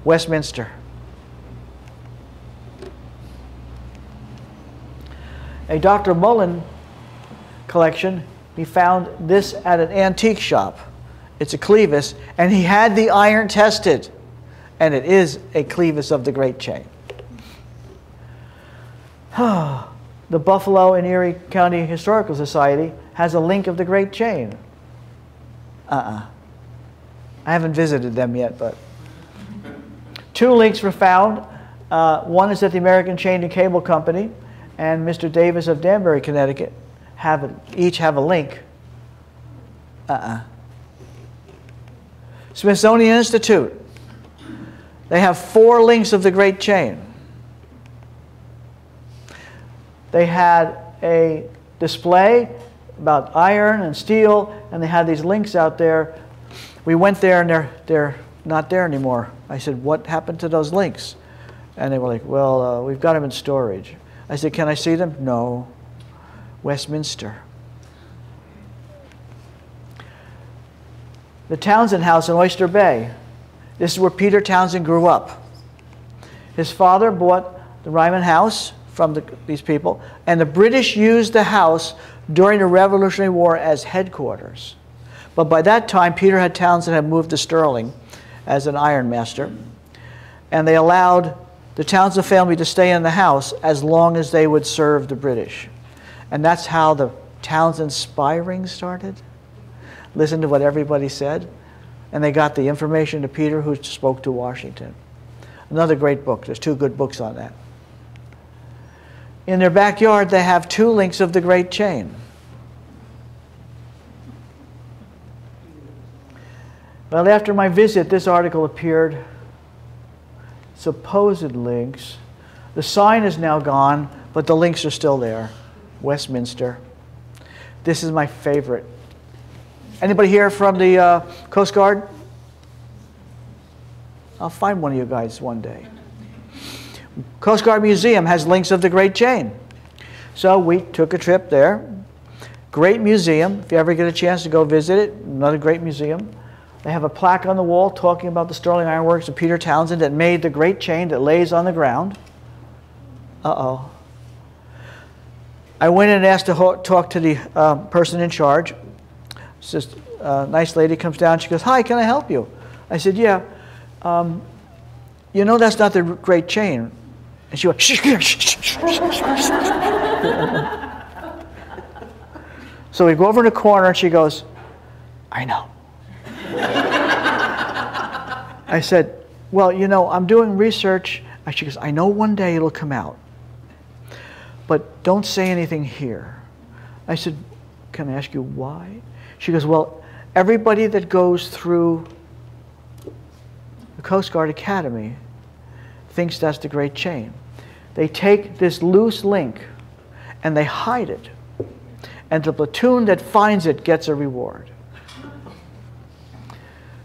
Westminster. A Dr. Mullen collection, he found this at an antique shop. It's a clevis, and he had the iron tested, and it is a clevis of the Great Chain. The Buffalo and Erie County Historical Society has a link of the Great Chain. I haven't visited them yet, but 2 links were found. One is at the American Chain and Cable Company, and Mr. Davis of Danbury, Connecticut, each have a link. Smithsonian Institute. They have 4 links of the Great Chain. They had a display about iron and steel, and they had these links out there. We went there, and they're not there anymore. I said, what happened to those links? And they were like, well, we've got them in storage. I said, can I see them? No. Westminster. The Townsend House in Oyster Bay. This is where Peter Townsend grew up. His father bought the Ryman House from these people, and the British used the house during the Revolutionary War as headquarters. But by that time, Peter Townsend had moved to Sterling as an ironmaster, and they allowed the Townsend family to stay in the house as long as they would serve the British. And that's how the Townsend spy ring started. Listen to what everybody said, and they got the information to Peter, who spoke to Washington. Another great book. There's 2 good books on that. In their backyard, they have 2 links of the Great Chain. Well, after my visit, this article appeared. Supposed links. The sign is now gone, but the links are still there. Westminster. This is my favorite. Anybody here from the Coast Guard? I'll find one of you guys one day. Coast Guard Museum has links of the Great Chain. So we took a trip there. Great museum. If you ever get a chance to go visit it, another great museum. They have a plaque on the wall talking about the Sterling Iron Works of Peter Townsend that made the great chain that lays on the ground. Uh-oh. I went in and asked to talk to the person in charge. It's just a nice lady comes down. She goes, "Hi, can I help you?" I said, "Yeah. You know that's not the great chain." And she went, "Shh, shh, shh, shh, shh." So we go over in the corner and she goes, "I know." I said, "Well, you know, I'm doing research." And she goes, "I know one day it'll come out. But don't say anything here." I said, "Can I ask you why?" She goes, "Well, everybody that goes through the Coast Guard Academy thinks that's the Great Chain. They take this loose link and they hide it. And the platoon that finds it gets a reward."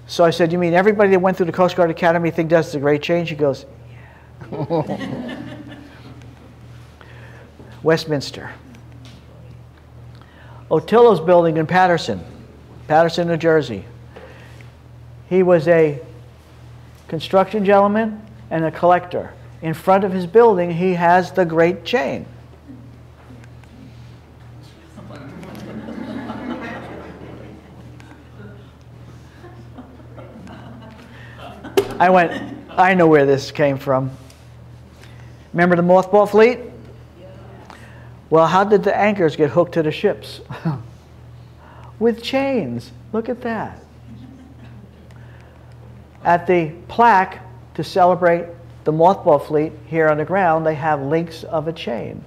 So I said, "You mean everybody that went through the Coast Guard Academy thinks that's the Great Chain?" She goes, "Yeah." Westminster. Otillo's building in Paterson, New Jersey. He was a construction gentleman and a collector. In front of his building, he has the Great Chain. I went, I know where this came from. Remember the mothball fleet? Well, how did the anchors get hooked to the ships? With chains. Look at that. At the plaque to celebrate the mothball fleet here on the ground, they have links of a chain.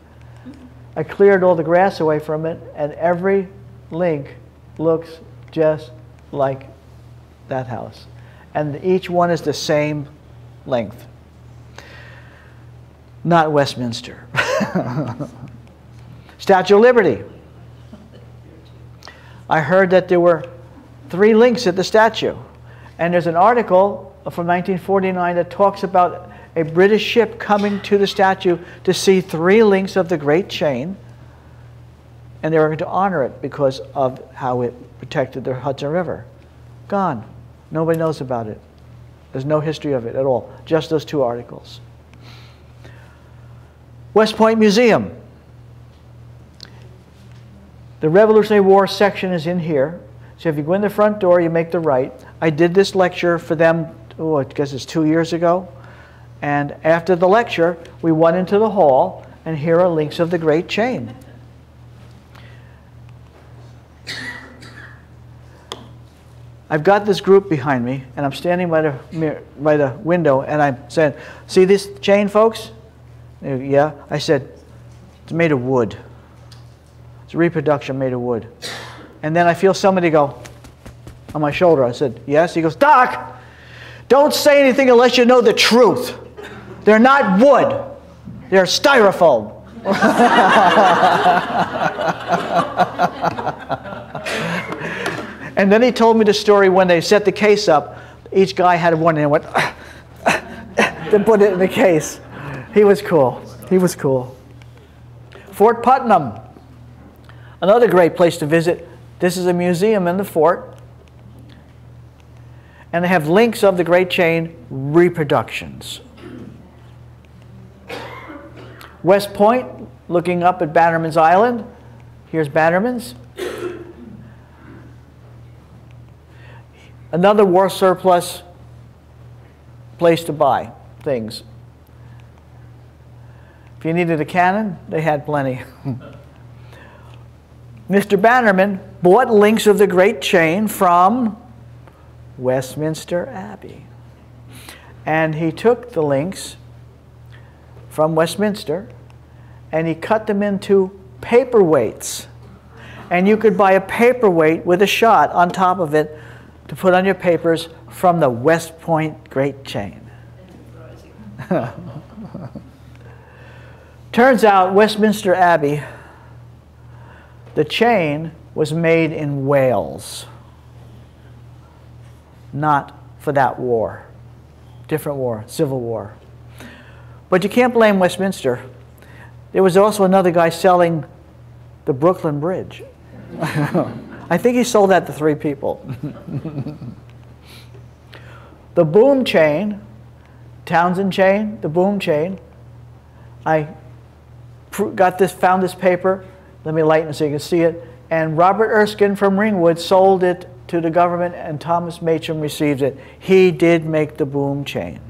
I cleared all the grass away from it, and every link looks just like that house. And each one is the same length. Not Westminster. Statue of Liberty. I heard that there were 3 links at the statue. And there's an article from 1949 that talks about a British ship coming to the statue to see 3 links of the Great Chain. And they were going to honor it because of how it protected the Hudson River. Gone. Nobody knows about it. There's no history of it at all. Just those 2 articles. West Point Museum. The Revolutionary War section is in here. So if you go in the front door, you make the right. I did this lecture for them, I guess it's 2 years ago. And after the lecture, we went into the hall, and here are links of the Great Chain. I've got this group behind me, and I'm standing by the window, and I'm saying, "See this chain, folks?" "Yeah." I said, "It's made of wood. It's a reproduction made of wood." And then I feel somebody go on my shoulder. I said, "Yes?" He goes, "Doc, don't say anything unless you know the truth. They're not wood. They're styrofoam." And then he told me the story when they set the case up. Each guy had one and went to put it in the case. He was cool. He was cool. Fort Putnam. Another great place to visit. This is a museum in the fort. And they have links of the Great Chain reproductions. West Point, looking up at Bannerman's Island. Here's Bannerman's. Another war surplus place to buy things. If you needed a cannon, they had plenty. Mr. Bannerman bought links of the great chain from Westminster Abbey. And he took the links from Westminster and he cut them into paperweights. And you could buy a paperweight with a shot on top of it to put on your papers from the West Point Great Chain. Turns out Westminster Abbey, the chain was made in Wales. Not for that war. Different war, Civil War. But you can't blame Westminster. There was also another guy selling the Brooklyn Bridge. I think he sold that to 3 people. The boom chain, Townsend chain, the boom chain. I found this paper. Let me lighten it so you can see it. And Robert Erskine from Ringwood sold it to the government, and Thomas Macham received it. He did make the boom chain.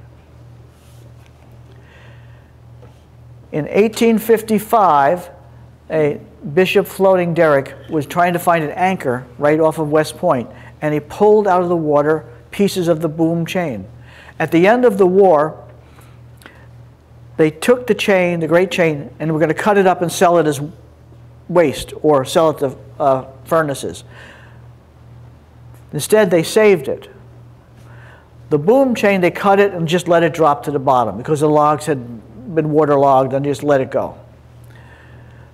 In 1855, a Bishop Floating Derrick was trying to find an anchor right off of West Point, and he pulled out of the water pieces of the boom chain. At the end of the war, they took the chain, the great chain, and were going to cut it up and sell it as waste or sell it to furnaces. Instead, they saved it. The boom chain, they cut it and just let it drop to the bottom because the logs had been waterlogged and just let it go.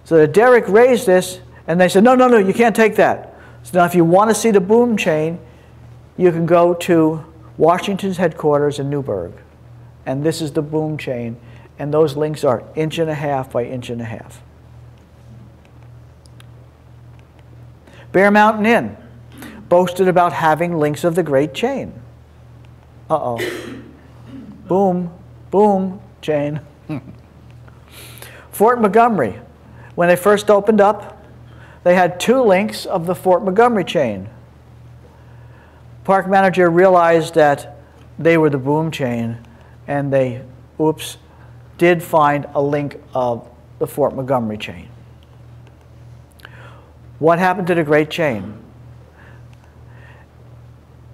So the Derrick raised this, and they said, no, no, no, you can't take that. So now if you want to see the boom chain, you can go to Washington's headquarters in Newburgh. And this is the boom chain, and those links are 1.5 inches by 1.5 inches. Bear Mountain Inn boasted about having links of the great chain. Uh-oh. Boom, boom, chain. Fort Montgomery, when they first opened up, they had 2 links of the Fort Montgomery chain. Park manager realized that they were the boom chain, and they, oops, did find a link of the Fort Montgomery chain. What happened to the great chain?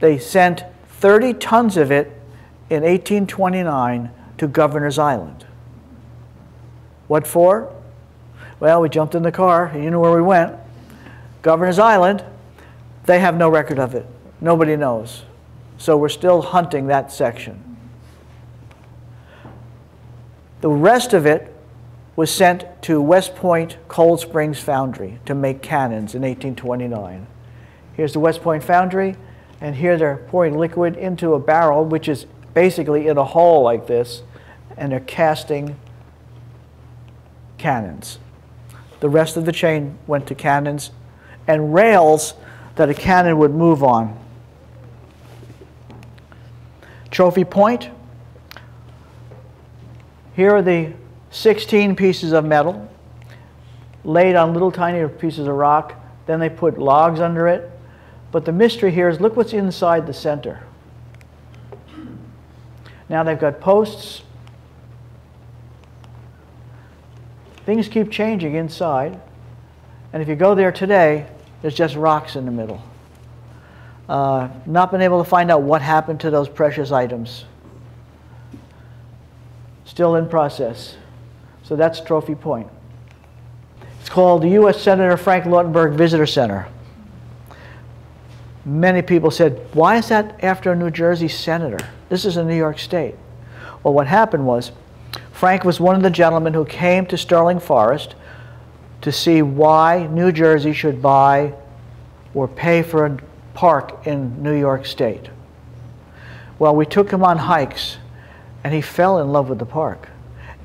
They sent 30 tons of it in 1829 to Governor's Island. What for? Well, we jumped in the car, you know where we went. Governor's Island, they have no record of it. Nobody knows. So we're still hunting that section. The rest of it was sent to West Point Cold Springs Foundry to make cannons in 1829. Here's the West Point Foundry, and here they're pouring liquid into a barrel, which is basically in a hole like this, and they're casting cannons. The rest of the chain went to cannons and rails that a cannon would move on. Trophy Point. Here are the 16 pieces of metal laid on little tiny pieces of rock. Then they put logs under it. But the mystery here is look what's inside the center. Now they've got posts. Things keep changing inside. And if you go there today, there's just rocks in the middle. Not been able to find out what happened to those precious items. Still in process. So that's Trophy Point. It's called the U.S. Senator Frank Lautenberg Visitor Center. Many people said, why is that after a New Jersey senator? This is in New York State. Well, what happened was, Frank was one of the gentlemen who came to Sterling Forest to see why New Jersey should buy or pay for a park in New York State. Well, we took him on hikes, and he fell in love with the park.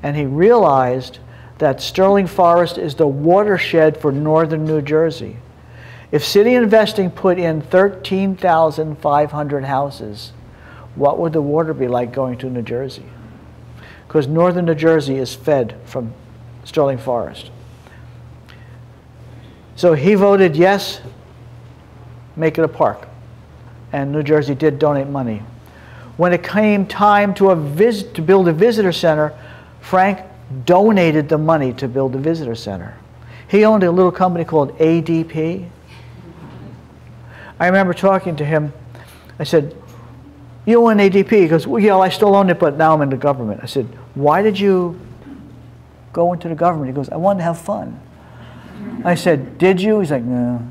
And he realized that Sterling Forest is the watershed for northern New Jersey. If city investing put in 13,500 houses, what would the water be like going to New Jersey? Because northern New Jersey is fed from Sterling Forest. So he voted yes, make it a park. And New Jersey did donate money. When it came time to build a visitor center, Frank donated the money to build a visitor center. He owned a little company called ADP. I remember talking to him. I said, "You own ADP?" He goes, "Well, yeah, I still own it, but now I'm in the government." I said, "Why did you go into the government?" He goes, "I wanted to have fun." I said, "Did you?" He's like, "No."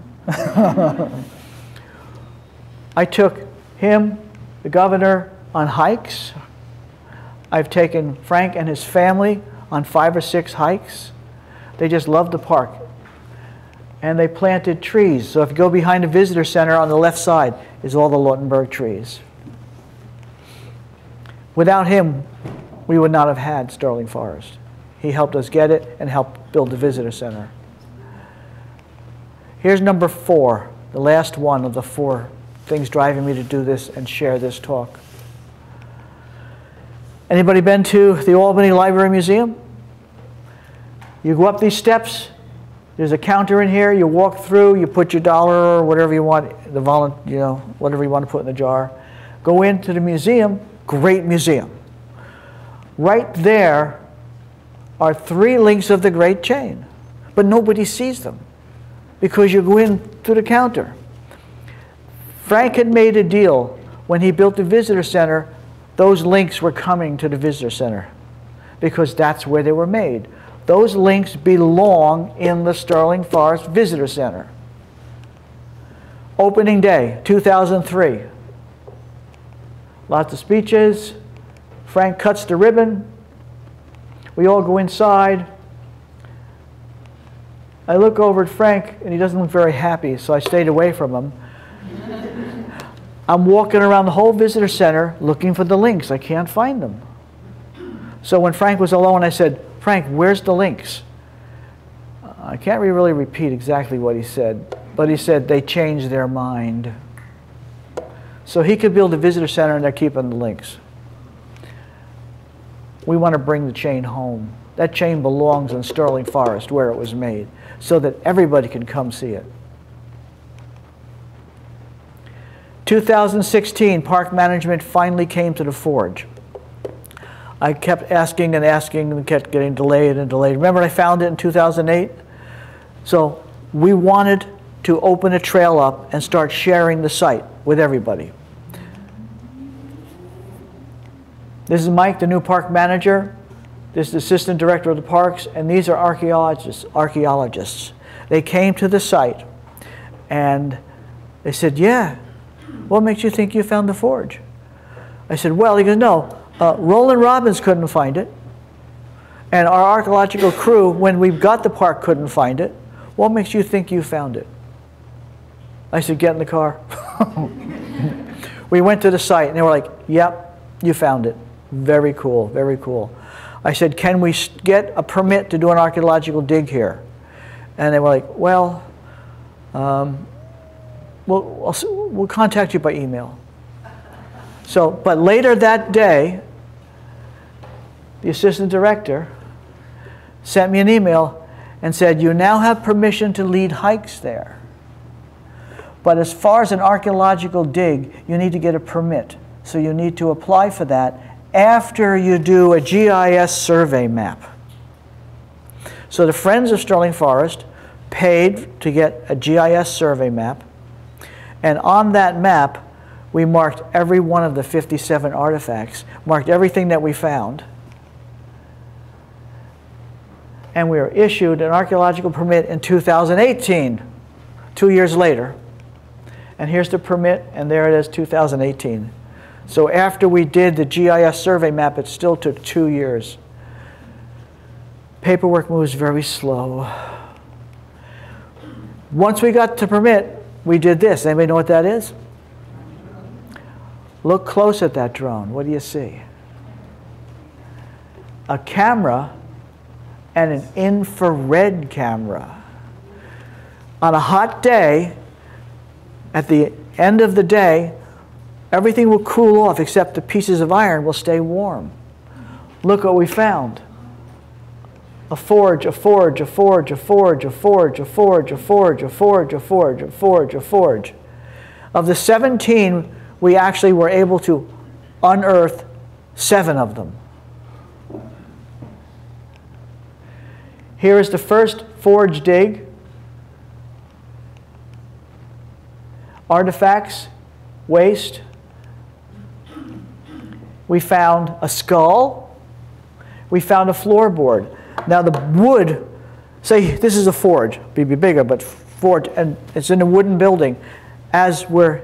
I took him, the governor, on hikes. I've taken Frank and his family on 5 or 6 hikes. They just loved the park. And they planted trees. So if you go behind the visitor center on the left side is all the Lautenberg trees. Without him, we would not have had Sterling Forest. He helped us get it and helped build the visitor center. Here's number 4, the last one of the 4 things driving me to do this and share this talk. Anybody been to the Albany Library Museum? You go up these steps, there's a counter in here, you walk through, you put your dollar or whatever you want, whatever you want to put in the jar. Go into the museum, great museum. Right there are 3 links of the great chain, but nobody sees them because you go in through the counter. Frank had made a deal when he built the visitor center, those links were coming to the visitor center because that's where they were made. Those links belong in the Sterling Forest Visitor Center. Opening day, 2003. Lots of speeches. Frank cuts the ribbon. We all go inside. I look over at Frank, and he doesn't look very happy, so I stayed away from him. I'm walking around the whole visitor center looking for the links. I can't find them. So when Frank was alone, I said, "Frank, where's the links?" I can't really repeat exactly what he said, but he said they changed their mind. So he could build a visitor center and they're keeping the links. We want to bring the chain home. That chain belongs in Sterling Forest where it was made so that everybody can come see it. 2016, park management finally came to the Forge. I kept asking and asking and kept getting delayed and delayed. Remember I found it in 2008? So we wanted to open a trail up and start sharing the site with everybody. This is Mike, the new park manager. This is the assistant director of the parks, and these are archaeologists. They came to the site and they said, "Yeah, what makes you think you found the Forge?" I said, "Well," he goes, "No, Roland Robbins couldn't find it, and our archaeological crew, when we got the park, couldn't find it. What makes you think you found it?" I said, "Get in the car." We went to the site, and they were like, "Yep, you found it. Very cool, very cool." I said, "Can we get a permit to do an archaeological dig here?" And they were like, "Well, we'll contact you by email." So, but later that day, the assistant director sent me an email and said, "You now have permission to lead hikes there. But as far as an archaeological dig, you need to get a permit. So you need to apply for that after you do a GIS survey map." So the Friends of Sterling Forest paid to get a GIS survey map. And on that map, we marked every one of the 57 artifacts, marked everything that we found. And we were issued an archaeological permit in 2018, 2 years later. And here's the permit, and there it is, 2018. So after we did the GIS survey map, it still took 2 years. Paperwork moves very slow. Once we got the permit, we did this. Anybody know what that is? Look close at that drone. What do you see? A camera and an infrared camera. On a hot day, at the end of the day, everything will cool off except the pieces of iron will stay warm. Look what we found. a forge, a forge, a forge, a forge, a forge, a forge, a forge, a forge, a forge, a forge, a forge. Of the 17, we actually were able to unearth 7 of them. Here is the first forge dig. Artifacts, waste. We found a skull. We found a floorboard. Now the wood, say this is a forge, be bigger, but forge, and it's in a wooden building. As we're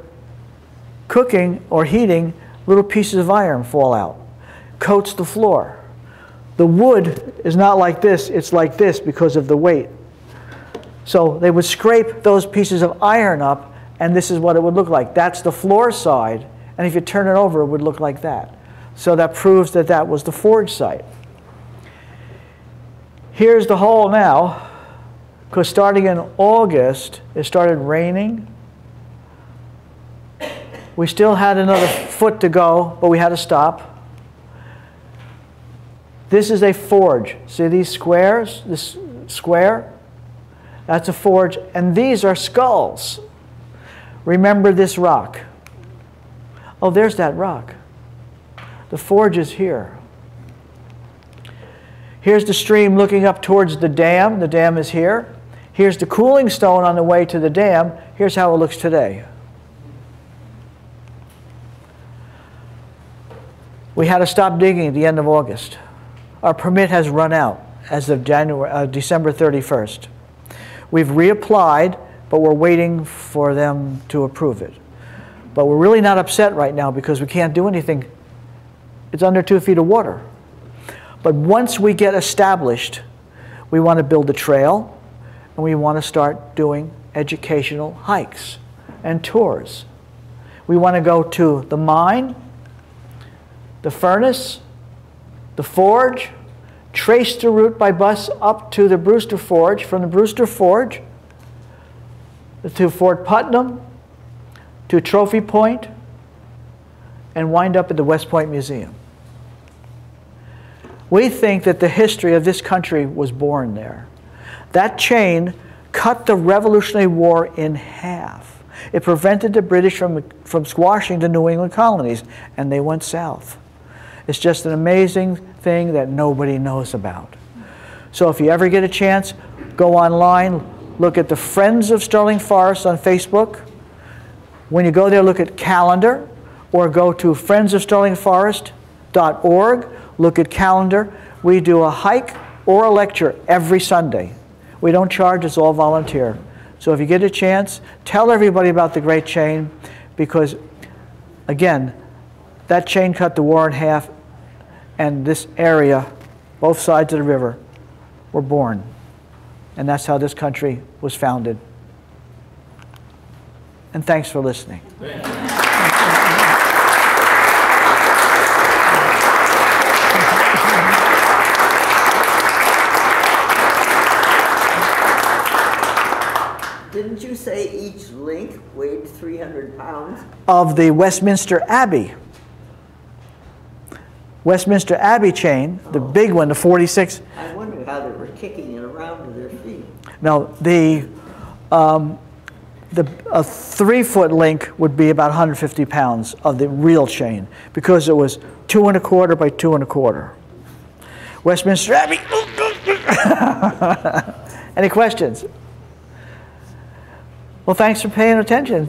cooking or heating, little pieces of iron fall out, coats the floor. The wood is not like this, it's like this because of the weight. So they would scrape those pieces of iron up, and this is what it would look like. That's the floor side, and if you turn it over, it would look like that. So that proves that that was the forge site. Here's the hole now, because starting in August, it started raining. We still had another foot to go, but we had to stop. This is a forge. See these squares? This square? That's a forge. And these are skulls. Remember this rock. Oh, there's that rock. The forge is here. Here's the stream looking up towards the dam. The dam is here. Here's the cooling stone on the way to the dam. Here's how it looks today. We had to stop digging at the end of August. Our permit has run out as of December 31st. We've reapplied, but we're waiting for them to approve it. But we're really not upset right now because we can't do anything. It's under 2 feet of water. But once we get established, we want to build a trail, and we want to start doing educational hikes and tours. We want to go to the mine, the furnace, the forge, trace the route by bus up to the Brewster Forge, from the Brewster Forge to Fort Putnam, to Trophy Point, and wind up at the West Point Museum. We think that the history of this country was born there. That chain cut the Revolutionary War in half. It prevented the British from squashing the New England colonies, and they went south. It's just an amazing thing that nobody knows about. So if you ever get a chance, go online, look at the Friends of Sterling Forest on Facebook. When you go there, look at calendar, or go to friendsofsterlingforest.org, look at calendar. We do a hike or a lecture every Sunday. We don't charge, it's all volunteer. So if you get a chance, tell everybody about the Great Chain, because again, that chain cut the war in half, and this area, both sides of the river, were born. And that's how this country was founded. And thanks for listening. Didn't you say each link weighed 300 pounds? Of the Westminster Abbey. Westminster Abbey chain, the big one, the 46. I wonder how they were kicking it around to their feet. No, a 3-foot link would be about 150 pounds of the real chain, because it was 2 1/4 by 2 1/4. Westminster Abbey. Any questions? Well, thanks for paying attention.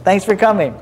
Thanks for coming.